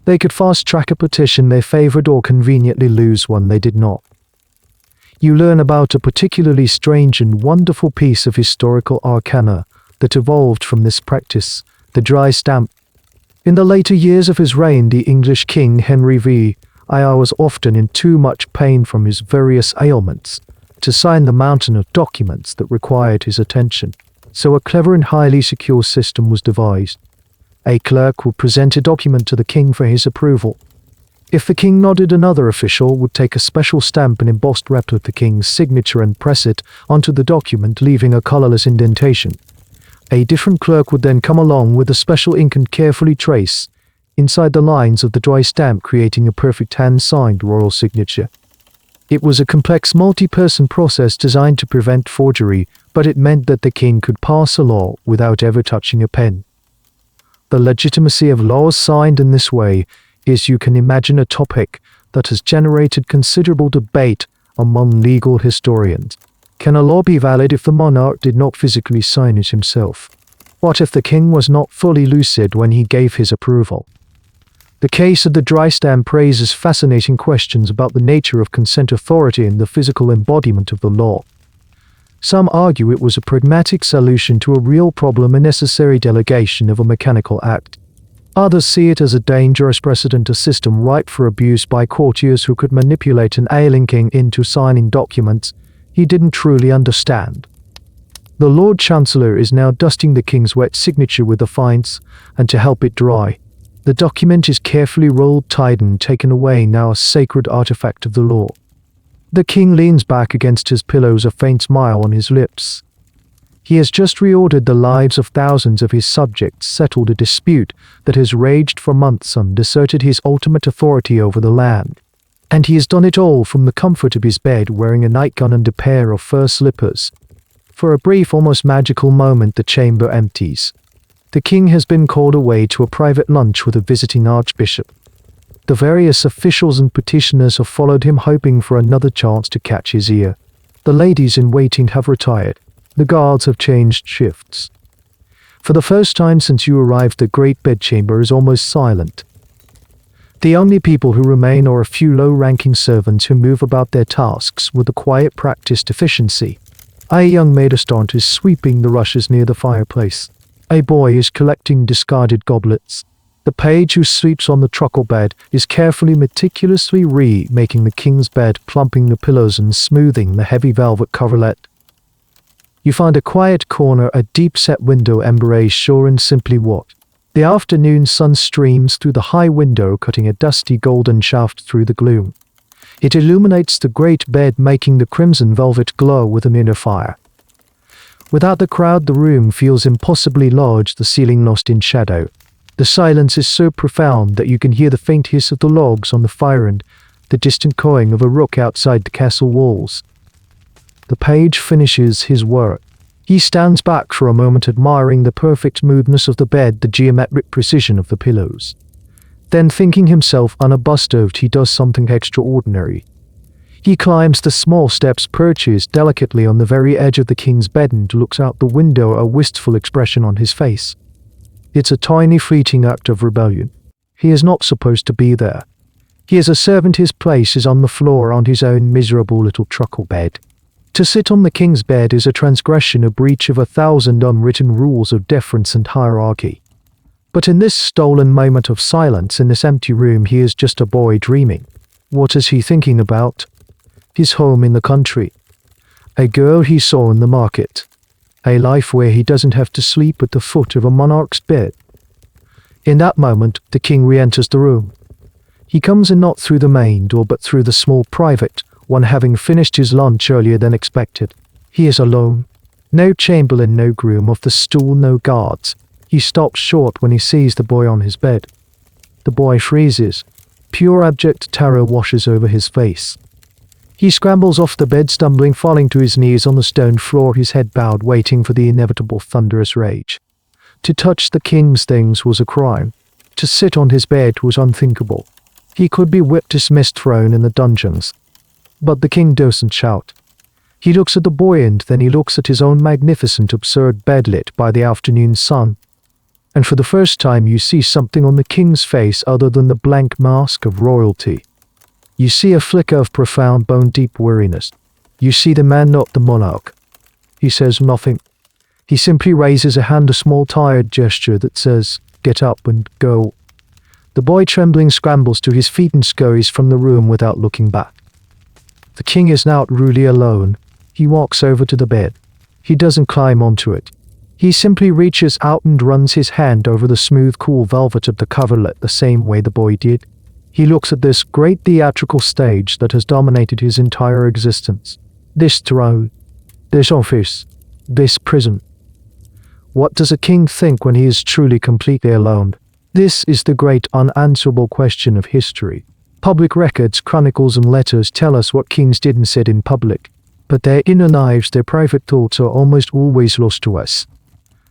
They could fast-track a petition they favored or conveniently lose one they did not. You learn about a particularly strange and wonderful piece of historical arcana that evolved from this practice, the dry stamp. In the later years of his reign, the English king Henry VI was often in too much pain from his various ailments to sign the mountain of documents that required his attention, so a clever and highly secure system was devised. A clerk would present a document to the king for his approval. If the king nodded, another official would take a special stamp, an embossed replica of the king's signature, and press it onto the document, leaving a colorless indentation. A different clerk would then come along with a special ink and carefully trace inside the lines of the dry stamp, creating a perfect hand-signed royal signature. It was a complex multi-person process designed to prevent forgery, but it meant that the king could pass a law without ever touching a pen. The legitimacy of laws signed in this way is, you can imagine, a topic that has generated considerable debate among legal historians. Can a law be valid if the monarch did not physically sign it himself? What if the king was not fully lucid when he gave his approval? The case of the dry stamp raises fascinating questions about the nature of consent authority and the physical embodiment of the law. Some argue it was a pragmatic solution to a real problem, a necessary delegation of a mechanical act. Others see it as a dangerous precedent, a system ripe for abuse by courtiers who could manipulate an ailing king into signing documents he didn't truly understand. The Lord Chancellor is now dusting the king's wet signature with the fines, and to help it dry, the document is carefully rolled, tied and taken away, now a sacred artifact of the law. The king leans back against his pillows, a faint smile on his lips. He has just reordered the lives of thousands of his subjects, settled a dispute that has raged for months, and asserted his ultimate authority over the land. And he has done it all from the comfort of his bed, wearing a nightgown and a pair of fur slippers. For a brief, almost magical moment, the chamber empties. The king has been called away to a private lunch with a visiting archbishop. The various officials and petitioners have followed him, hoping for another chance to catch his ear. The ladies in waiting have retired. The guards have changed shifts. For the first time since you arrived, the great bedchamber is almost silent. The only people who remain are a few low-ranking servants who move about their tasks with a quiet, practiced efficiency. A young maid-servant is sweeping the rushes near the fireplace. A boy is collecting discarded goblets. The page who sleeps on the truckle bed is carefully, meticulously remaking the king's bed, plumping the pillows and smoothing the heavy velvet coverlet. You find a quiet corner, a deep-set window embrace, sure and simply what? The afternoon sun streams through the high window, cutting a dusty golden shaft through the gloom. It illuminates the great bed, making the crimson velvet glow with an inner fire. Without the crowd, the room feels impossibly large, the ceiling lost in shadow. The silence is so profound that you can hear the faint hiss of the logs on the fire and the distant cawing of a rook outside the castle walls. The page finishes his work. He stands back for a moment, admiring the perfect smoothness of the bed, the geometric precision of the pillows. Then, thinking himself unabusted, he does something extraordinary. He climbs the small steps, perches delicately on the very edge of the king's bed, and looks out the window, a wistful expression on his face. It's a tiny, fleeting act of rebellion. He is not supposed to be there. He is a servant. His place is on the floor, on his own miserable little truckle bed. To sit on the king's bed is a transgression, a breach of 1,000 unwritten rules of deference and hierarchy. But in this stolen moment of silence, in this empty room, he is just a boy dreaming. What is he thinking about? His home in the country. A girl he saw in the market. A life where he doesn't have to sleep at the foot of a monarch's bed. In that moment, the king re-enters the room. He comes in not through the main door, but through the small private one, having finished his lunch earlier than expected. He is alone. No chamberlain, no groom of the stool, no guards. He stops short when he sees the boy on his bed. The boy freezes. Pure abject terror washes over his face. He scrambles off the bed, stumbling, falling to his knees on the stone floor, his head bowed, waiting for the inevitable thunderous rage. To touch the king's things was a crime. To sit on his bed was unthinkable. He could be whipped, dismissed, thrown in the dungeons. But the king doesn't shout. He looks at the boy, and then he looks at his own magnificent, absurd bed lit by the afternoon sun. And for the first time you see something on the king's face other than the blank mask of royalty. You see a flicker of profound, bone-deep weariness. You see the man, not the monarch. He says nothing. He simply raises a hand, a small tired gesture that says, "Get up and go." The boy, trembling, scrambles to his feet and scurries from the room without looking back. The king is now truly alone. He walks over to the bed. He doesn't climb onto it. He simply reaches out and runs his hand over the smooth, cool velvet of the coverlet the same way the boy did. He looks at this great theatrical stage that has dominated his entire existence. This throne, this office, this prison. What does a king think when he is truly completely alone? This is the great unanswerable question of history. Public records, chronicles and letters tell us what kings did and said in public, but their inner lives, their private thoughts are almost always lost to us.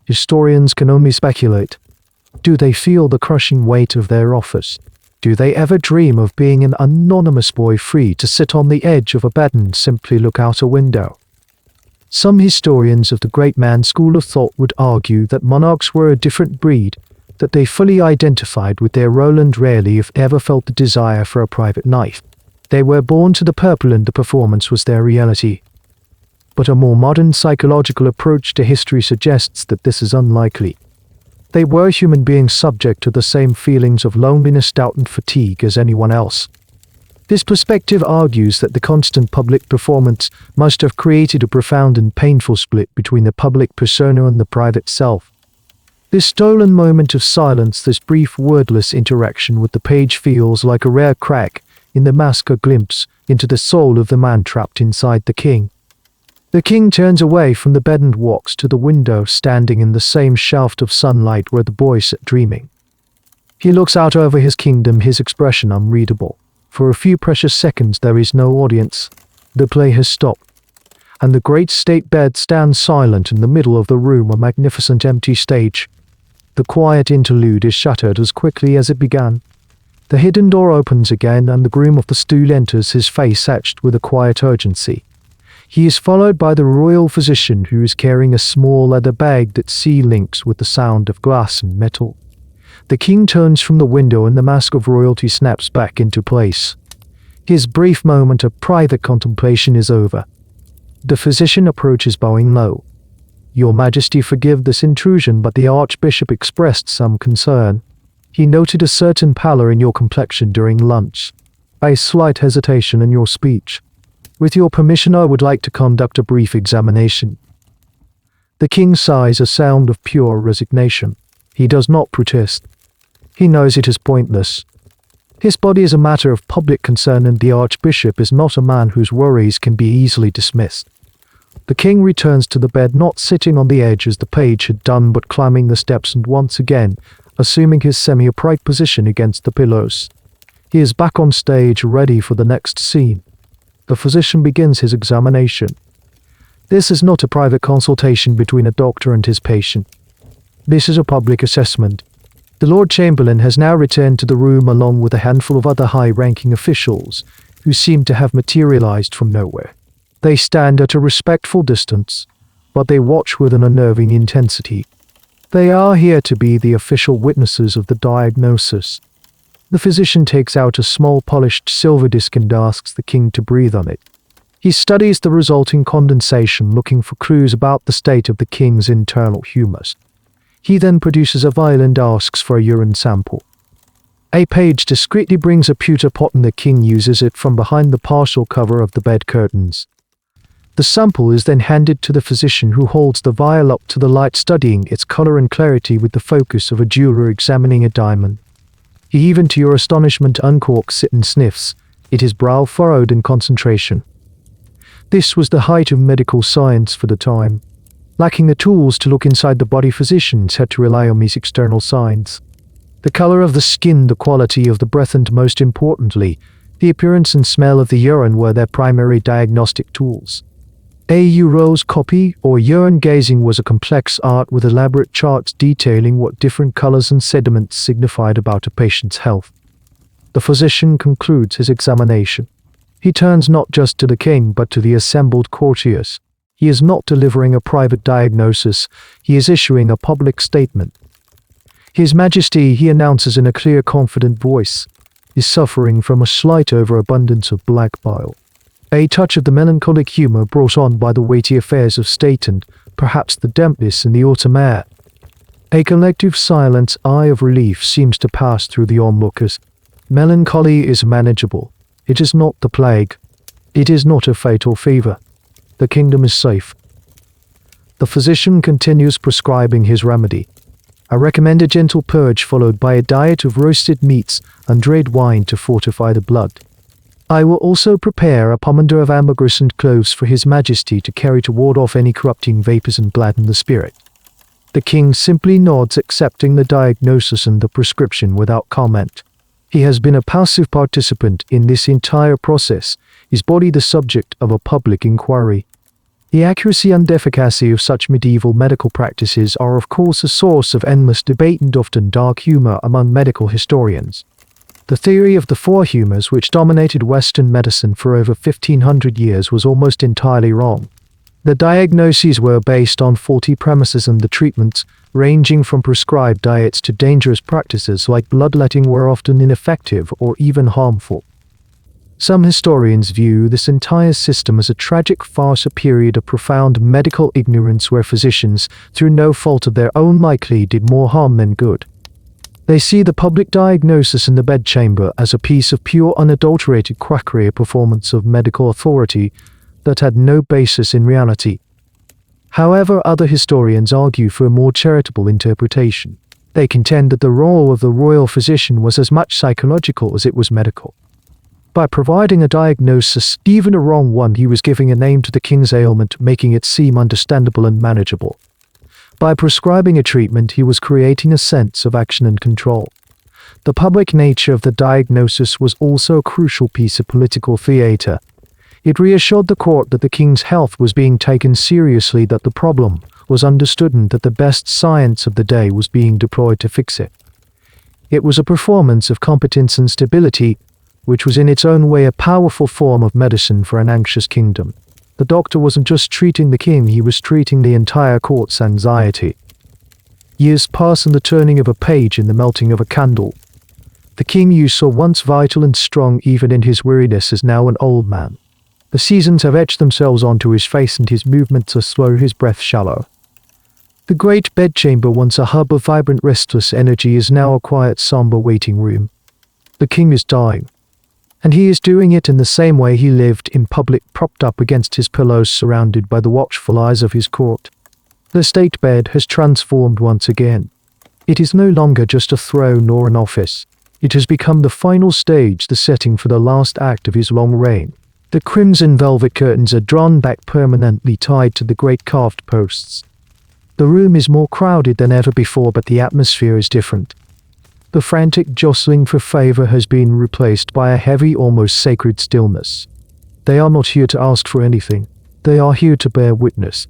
Historians can only speculate. Do they feel the crushing weight of their office? Do they ever dream of being an anonymous boy, free to sit on the edge of a bed and simply look out a window? Some historians of the great man school of thought would argue that monarchs were a different breed, that they fully identified with their role and rarely if ever felt the desire for a private life. They were born to the purple and the performance was their reality. But a more modern psychological approach to history suggests that this is unlikely. They were human beings subject to the same feelings of loneliness, doubt and fatigue as anyone else. This perspective argues that the constant public performance must have created a profound and painful split between the public persona and the private self. This stolen moment of silence, this brief wordless interaction with the page feels like a rare crack in the mask, a glimpse into the soul of the man trapped inside the king. The king turns away from the bed and walks to the window, standing in the same shaft of sunlight where the boy sat dreaming. He looks out over his kingdom, his expression unreadable. For a few precious seconds there is no audience. The play has stopped, and the great state bed stands silent in the middle of the room, a magnificent empty stage. The quiet interlude is shattered as quickly as it began. The hidden door opens again, and the groom of the stool enters, his face etched with a quiet urgency. He is followed by the royal physician, who is carrying a small leather bag that links with the sound of glass and metal. The king turns from the window and the mask of royalty snaps back into place. His brief moment of private contemplation is over. The physician approaches, bowing low. "Your Majesty, forgive this intrusion," but the archbishop expressed some concern. He noted a certain pallor in your complexion during lunch, a slight hesitation in your speech. With your permission, I would like to conduct a brief examination. The king sighs, a sound of pure resignation. He does not protest. He knows it is pointless. His body is a matter of public concern, and the archbishop is not a man whose worries can be easily dismissed. The king returns to the bed, not sitting on the edge as the page had done, but climbing the steps and once again assuming his semi-upright position against the pillows. He is back on stage, ready for the next scene. The physician begins his examination. This is not a private consultation between a doctor and his patient. This is a public assessment. The Lord Chamberlain has now returned to the room along with a handful of other high-ranking officials who seem to have materialized from nowhere. They stand at a respectful distance, but they watch with an unnerving intensity. They are here to be the official witnesses of the diagnosis. The physician takes out a small polished silver disc and asks the king to breathe on it. He studies the resulting condensation, looking for clues about the state of the king's internal humors. He then produces a vial and asks for a urine sample. A page discreetly brings a pewter pot and the king uses it from behind the partial cover of the bed curtains. The sample is then handed to the physician, who holds the vial up to the light, studying its color and clarity with the focus of a jeweler examining a diamond. He, even to your astonishment, uncorks it and sniffs, it his brow furrowed in concentration. This was the height of medical science for the time. Lacking the tools to look inside the body, physicians had to rely on these external signs. The color of the skin, the quality of the breath, and most importantly, the appearance and smell of the urine were their primary diagnostic tools. A uroscopy, or urine gazing, was a complex art with elaborate charts detailing what different colors and sediments signified about a patient's health. The physician concludes his examination. He turns not just to the king but to the assembled courtiers. He is not delivering a private diagnosis, he is issuing a public statement. His Majesty, he announces in a clear, confident voice, is suffering from a slight overabundance of black bile. A touch of the melancholic humor brought on by the weighty affairs of state and perhaps the dampness in the autumn air. A collective silence, eye of relief, seems to pass through the onlookers. Melancholy is manageable. It is not the plague. It is not a fatal fever. The kingdom is safe. The physician continues prescribing his remedy. I recommend a gentle purge followed by a diet of roasted meats and red wine to fortify the blood. I will also prepare a pomander of ambergris and cloves for His Majesty to carry to ward off any corrupting vapors and gladden the spirit. The king simply nods, accepting the diagnosis and the prescription without comment. He has been a passive participant in this entire process, his body the subject of a public inquiry. The accuracy and efficacy of such medieval medical practices are of course a source of endless debate and often dark humor among medical historians. The theory of the four humors, which dominated Western medicine for over 1500 years, was almost entirely wrong. The diagnoses were based on faulty premises, and the treatments, ranging from prescribed diets to dangerous practices like bloodletting, were often ineffective or even harmful. Some historians view this entire system as a tragic farce, a period of profound medical ignorance where physicians, through no fault of their own, likely did more harm than good. They see the public diagnosis in the bedchamber as a piece of pure, unadulterated quackery, a performance of medical authority that had no basis in reality. However, other historians argue for a more charitable interpretation. They contend that the role of the royal physician was as much psychological as it was medical. By providing a diagnosis, even a wrong one, he was giving a name to the king's ailment, making it seem understandable and manageable. By prescribing a treatment, he was creating a sense of action and control. The public nature of the diagnosis was also a crucial piece of political theatre. It reassured the court that the king's health was being taken seriously, that the problem was understood, and that the best science of the day was being deployed to fix it. It was a performance of competence and stability, which was in its own way a powerful form of medicine for an anxious kingdom. The doctor wasn't just treating the king, he was treating the entire court's anxiety. Years pass, and the turning of a page in the melting of a candle. The king you saw once vital and strong even in his weariness is now an old man. The seasons have etched themselves onto his face, and his movements are slow, his breath shallow. The great bedchamber, once a hub of vibrant restless energy, is now a quiet, somber waiting room. The king is dying. And he is doing it in the same way he lived, in public, propped up against his pillows, surrounded by the watchful eyes of his court. The state bed has transformed once again. It is no longer just a throne or an office. It has become the final stage, the setting for the last act of his long reign. The crimson velvet curtains are drawn back, permanently tied to the great carved posts. The room is more crowded than ever before, but the atmosphere is different. The frantic jostling for favor has been replaced by a heavy, almost sacred stillness. They are not here to ask for anything. They are here to bear witness.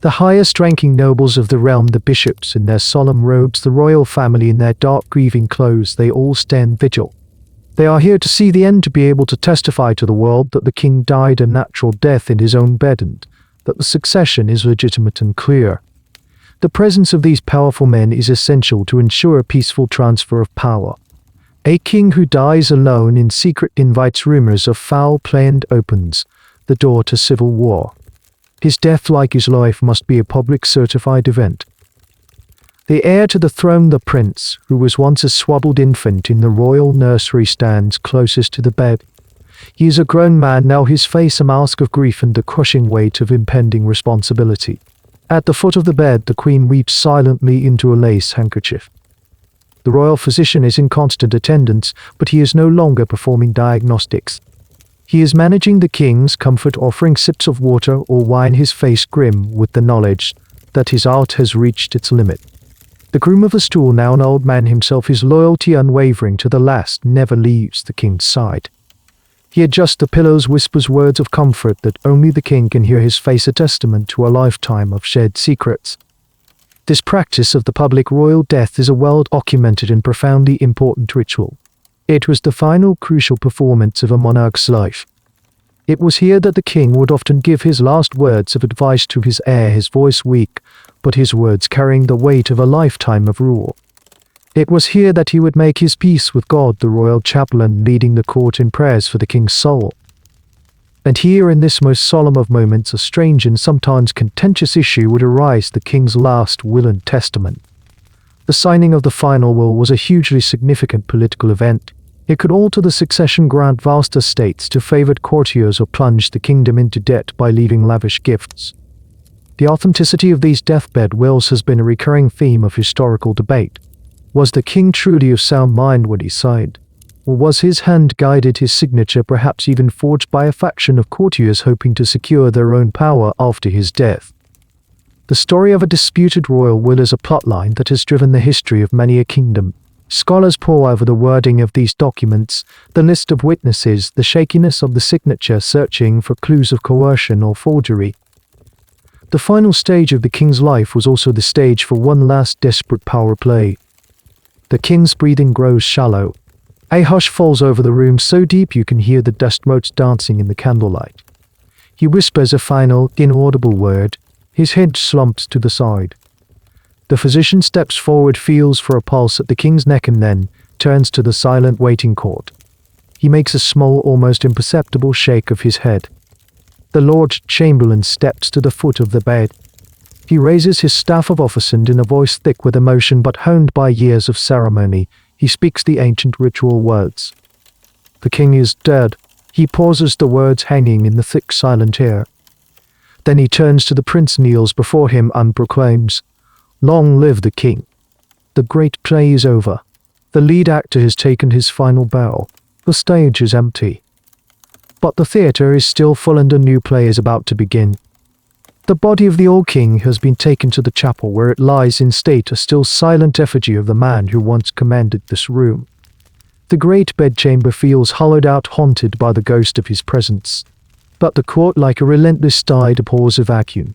The highest-ranking nobles of the realm, the bishops in their solemn robes, the royal family in their dark grieving clothes, they all stand vigil. They are here to see the end, to be able to testify to the world that the king died a natural death in his own bed, and that the succession is legitimate and clear. The presence of these powerful men is essential to ensure a peaceful transfer of power. A king who dies alone in secret invites rumors of foul play and opens the door to civil war. His death, like his life, must be a public certified event. The heir to the throne, the prince, who was once a swaddled infant in the royal nursery, stands closest to the bed. He is a grown man now, his face a mask of grief and the crushing weight of impending responsibility. At the foot of the bed, the queen weeps silently into a lace handkerchief. The royal physician is in constant attendance, but he is no longer performing diagnostics. He is managing the king's comfort, offering sips of water or wine, his face grim with the knowledge that his art has reached its limit. The groom of the stool, now an old man himself, his loyalty unwavering to the last, never leaves the king's side. He adjusts the pillows, whispers words of comfort that only the king can hear, his face a testament to a lifetime of shared secrets. This practice of the public royal death is a well-documented and profoundly important ritual. It was the final crucial performance of a monarch's life. It was here that the king would often give his last words of advice to his heir, his voice weak, but his words carrying the weight of a lifetime of rule. It was here that he would make his peace with God, the royal chaplain, leading the court in prayers for the king's soul. And here, in this most solemn of moments, a strange and sometimes contentious issue would arise: the king's last will and testament. The signing of the final will was a hugely significant political event. It could alter the succession, grant vast estates to favored courtiers, or plunge the kingdom into debt by leaving lavish gifts. The authenticity of these deathbed wills has been a recurring theme of historical debate. Was the king truly of sound mind when he signed? Or was his hand guided, his signature perhaps even forged by a faction of courtiers hoping to secure their own power after his death? The story of a disputed royal will is a plotline that has driven the history of many a kingdom. Scholars pore over the wording of these documents, the list of witnesses, the shakiness of the signature, searching for clues of coercion or forgery. The final stage of the king's life was also the stage for one last desperate power play. The king's breathing grows shallow. A hush falls over the room, so deep you can hear the dust motes dancing in the candlelight. He whispers a final, inaudible word. His head slumps to the side. The physician steps forward, feels for a pulse at the king's neck, and then turns to the silent waiting court. He makes a small, almost imperceptible shake of his head. The Lord Chamberlain steps to the foot of the bed. He raises his staff of office, and in a voice thick with emotion but honed by years of ceremony, he speaks the ancient ritual words. The king is dead. He pauses, the words hanging in the thick silent air. Then he turns to the prince, kneels before him, and proclaims, "Long live the king." The great play is over. The lead actor has taken his final bow. The stage is empty. But the theatre is still full, and a new play is about to begin. The body of the old king has been taken to the chapel, where it lies in state, a still silent effigy of the man who once commanded this room. The great bedchamber feels hollowed out, haunted by the ghost of his presence. But the court, like a relentless tide, abhors a vacuum.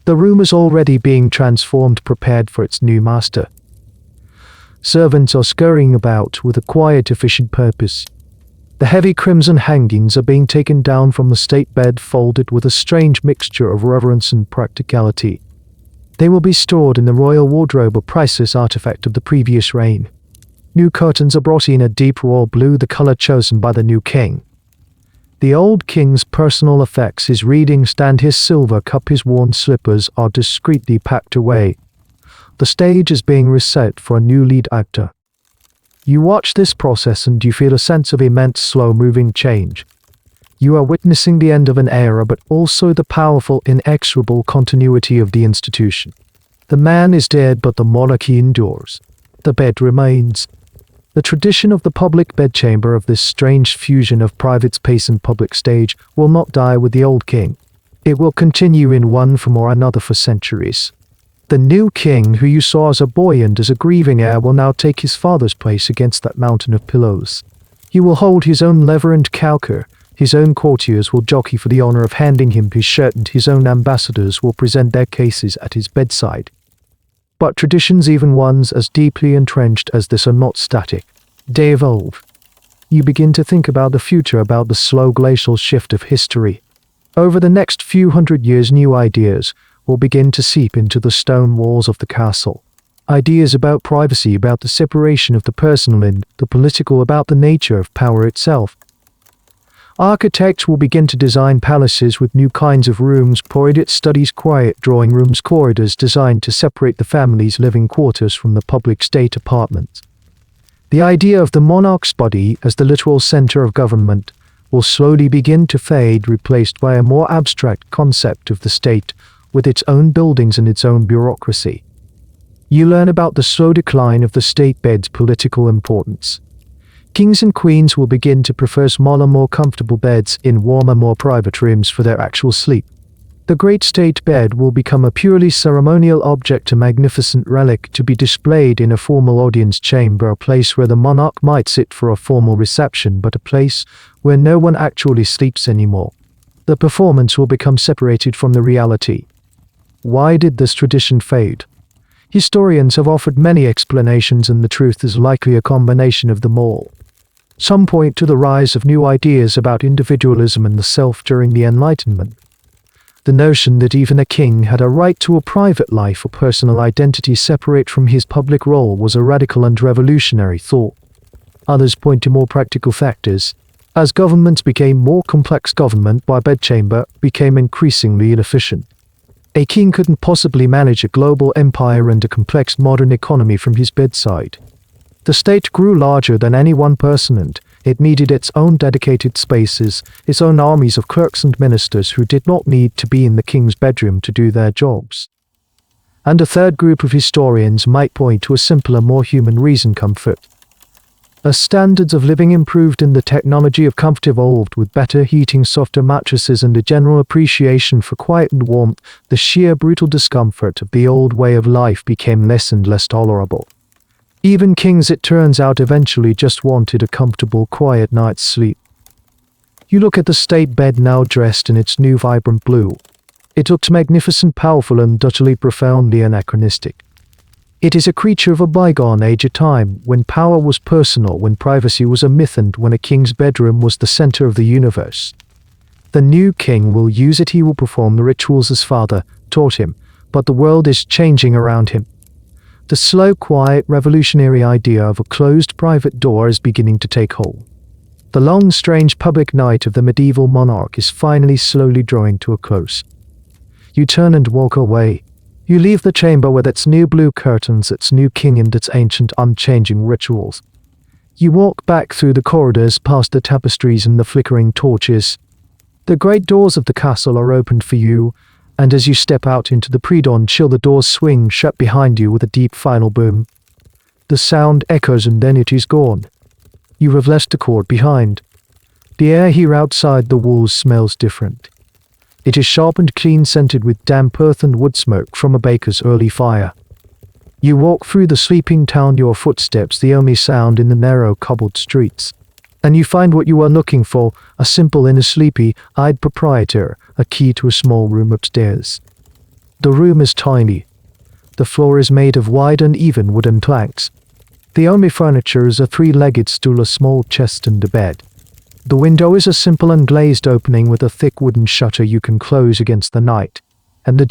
The room is already being transformed, prepared for its new master. Servants are scurrying about with a quiet, efficient purpose. The heavy crimson hangings are being taken down from the state bed, folded with a strange mixture of reverence and practicality. They will be stored in the royal wardrobe, a priceless artifact of the previous reign. New curtains are brought in, a deep royal blue, the color chosen by the new king. The old king's personal effects, his reading stand, his silver cup, his worn slippers are discreetly packed away. The stage is being reset for a new lead actor. You watch this process and you feel a sense of immense, slow-moving change. You are witnessing the end of an era, but also the powerful, inexorable continuity of the institution. The man is dead, but the monarchy endures. The bed remains. The tradition of the public bedchamber, of this strange fusion of private space and public stage, will not die with the old king. It will continue in one form or another for centuries. The new king, who you saw as a boy and as a grieving heir, will now take his father's place against that mountain of pillows. He will hold his own lever and cowker. His own courtiers will jockey for the honor of handing him his shirt, and his own ambassadors will present their cases at his bedside. But traditions, even ones as deeply entrenched as this, are not static. They evolve. You begin to think about the future, about the slow glacial shift of history. Over the next few hundred years, new ideas will begin to seep into the stone walls of the castle. Ideas about privacy, about the separation of the personal and the political, about the nature of power itself. Architects will begin to design palaces with new kinds of rooms, poet studies, quiet drawing rooms, corridors designed to separate the family's living quarters from the public state apartments. The idea of the monarch's body as the literal center of government will slowly begin to fade, replaced by a more abstract concept of the state with its own buildings and its own bureaucracy. You learn about the slow decline of the state bed's political importance. Kings and queens will begin to prefer smaller, more comfortable beds in warmer, more private rooms for their actual sleep. The great state bed will become a purely ceremonial object, a magnificent relic to be displayed in a formal audience chamber, a place where the monarch might sit for a formal reception, but a place where no one actually sleeps anymore. The performance will become separated from the reality. Why did this tradition fade? Historians have offered many explanations, and the truth is likely a combination of them all. Some point to the rise of new ideas about individualism and the self during the Enlightenment. The notion that even a king had a right to a private life or personal identity separate from his public role was a radical and revolutionary thought. Others point to more practical factors. As governments became more complex, government by bedchamber became increasingly inefficient. A king couldn't possibly manage a global empire and a complex modern economy from his bedside. The state grew larger than any one person, and it needed its own dedicated spaces, its own armies of clerks and ministers who did not need to be in the king's bedroom to do their jobs. And a third group of historians might point to a simpler, more human reason: comfort. As standards of living improved and the technology of comfort evolved, with better heating, softer mattresses, and a general appreciation for quiet and warmth, the sheer brutal discomfort of the old way of life became less and less tolerable. Even kings, it turns out, eventually just wanted a comfortable, quiet night's sleep. You look at the state bed now dressed in its new vibrant blue. It looks magnificent, powerful, and utterly profoundly anachronistic. It is a creature of a bygone age, a time when power was personal, when privacy was a myth, and when a king's bedroom was the center of the universe. The new king will use it. He will perform the rituals his father taught him, but the world is changing around him. The slow, quiet, revolutionary idea of a closed private door is beginning to take hold. The long, strange public night of the medieval monarch is finally slowly drawing to a close. You turn and walk away. You leave the chamber with its new blue curtains, its new king and its ancient, unchanging rituals. You walk back through the corridors, past the tapestries and the flickering torches. The great doors of the castle are opened for you, and as you step out into the pre-dawn chill, the doors swing shut behind you with a deep final boom. The sound echoes and then it is gone. You have left the court behind. The air here outside the walls smells different. It is sharp and clean, scented with damp earth and wood smoke from a baker's early fire. You walk through the sleeping town, your footsteps the only sound in the narrow cobbled streets. And you find what you are looking for, a simple and a sleepy-eyed proprietor, a key to a small room upstairs. The room is tiny. The floor is made of wide uneven wooden planks. The only furniture is a three-legged stool, a small chest and a bed. The window is a simple unglazed opening with a thick wooden shutter you can close against the night. And the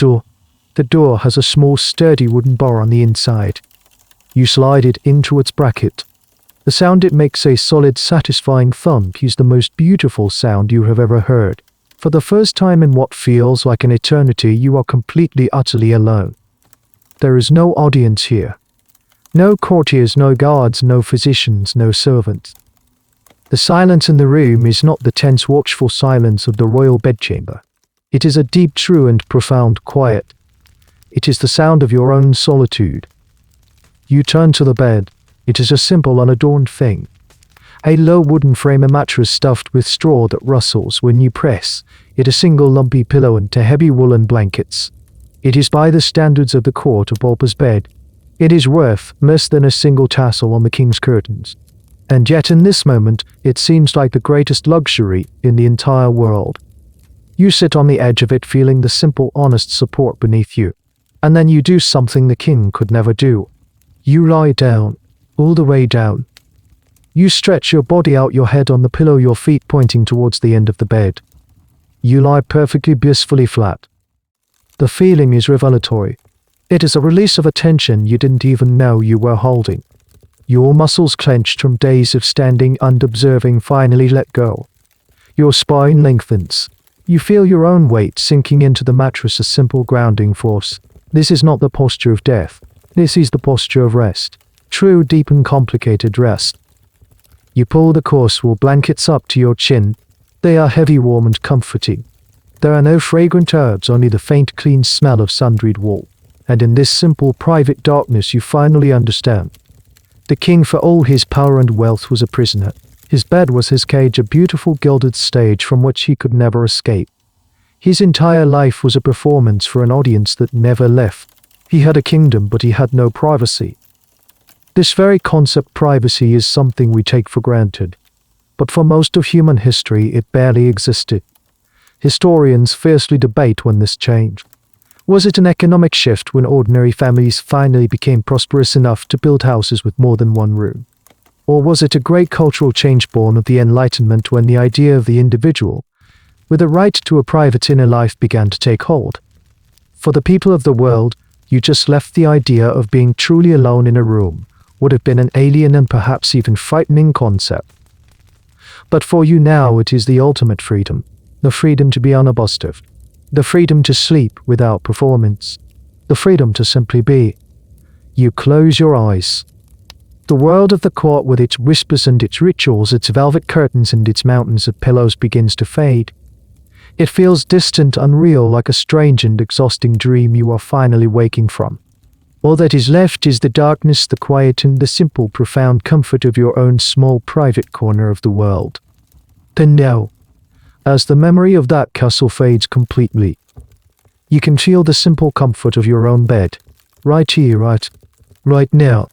door has a small sturdy wooden bar on the inside. You slide it into its bracket. The sound it makes, a solid, satisfying thump, is the most beautiful sound you have ever heard. For the first time in what feels like an eternity, you are completely, utterly alone. There is no audience here. No courtiers, no guards, no physicians, no servants. The silence in the room is not the tense, watchful silence of the royal bedchamber. It is a deep, true, and profound quiet. It is the sound of your own solitude. You turn to the bed. It is a simple, unadorned thing. A low wooden frame, a mattress stuffed with straw that rustles when you press it, a single lumpy pillow and 2 heavy woolen blankets. It is, by the standards of the court, a pauper's bed. It is worth less than a single tassel on the king's curtains. And yet in this moment, it seems like the greatest luxury in the entire world. You sit on the edge of it, feeling the simple, honest support beneath you. And then you do something the king could never do. You lie down. All the way down. You stretch your body out, your head on the pillow, your feet pointing towards the end of the bed. You lie perfectly, blissfully flat. The feeling is revelatory. It is a release of a tension you didn't even know you were holding. Your muscles clenched from days of standing and observing finally let go. Your spine lengthens. You feel your own weight sinking into the mattress, a simple grounding force. This is not the posture of death. This is the posture of rest. True, deep and complicated rest. You pull the coarse wool blankets up to your chin. They are heavy, warm and comforting. There are no fragrant herbs, only the faint, clean smell of sun-dried wool. And in this simple, private darkness you finally understand. The king, for all his power and wealth, was a prisoner. His bed was his cage, a beautiful gilded stage from which he could never escape. His entire life was a performance for an audience that never left. He had a kingdom, but he had no privacy. This very concept, privacy, is something we take for granted. But for most of human history, it barely existed. Historians fiercely debate when this changed. Was it an economic shift when ordinary families finally became prosperous enough to build houses with more than one room? Or was it a great cultural change born of the Enlightenment when the idea of the individual, with a right to a private inner life, began to take hold? For the people of the world, you just left the idea of being truly alone in a room would have been an alien and perhaps even frightening concept. But for you now, it is the ultimate freedom, the freedom to be unobstructed, the freedom to sleep without performance, the freedom to simply be. You close your eyes. The world of the court, with its whispers and its rituals, its velvet curtains and its mountains of pillows, begins to fade. It feels distant, unreal, like a strange and exhausting dream you are finally waking from. All that is left is the darkness, the quiet, and the simple, profound comfort of your own small, private corner of the world. Then now, as the memory of that castle fades completely, you can feel the simple comfort of your own bed, right here, right now.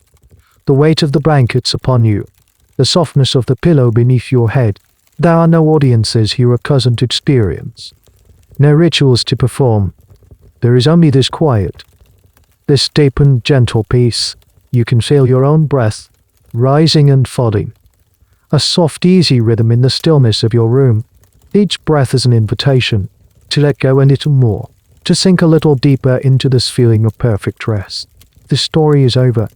The weight of the blankets upon you, the softness of the pillow beneath your head. There are no audiences here, a pleasant experience. No rituals to perform. There is only this quiet. This deep and gentle peace. You can feel your own breath, rising and falling. A soft, easy rhythm in the stillness of your room. Each breath is an invitation to let go a little more, to sink a little deeper into this feeling of perfect rest. The story is over,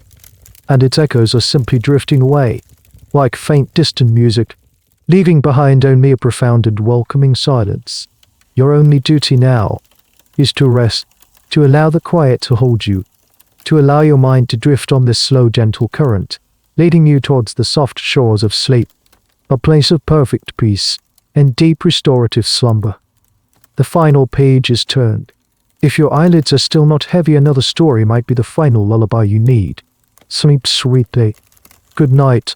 and its echoes are simply drifting away, like faint distant music, leaving behind only a profound and welcoming silence. Your only duty now is to rest, to allow the quiet to hold you, to allow your mind to drift on this slow, gentle current, leading you towards the soft shores of sleep, a place of perfect peace and deep restorative slumber. The final page is turned. If your eyelids are still not heavy, another story might be the final lullaby you need. Sleep sweetly. Good night.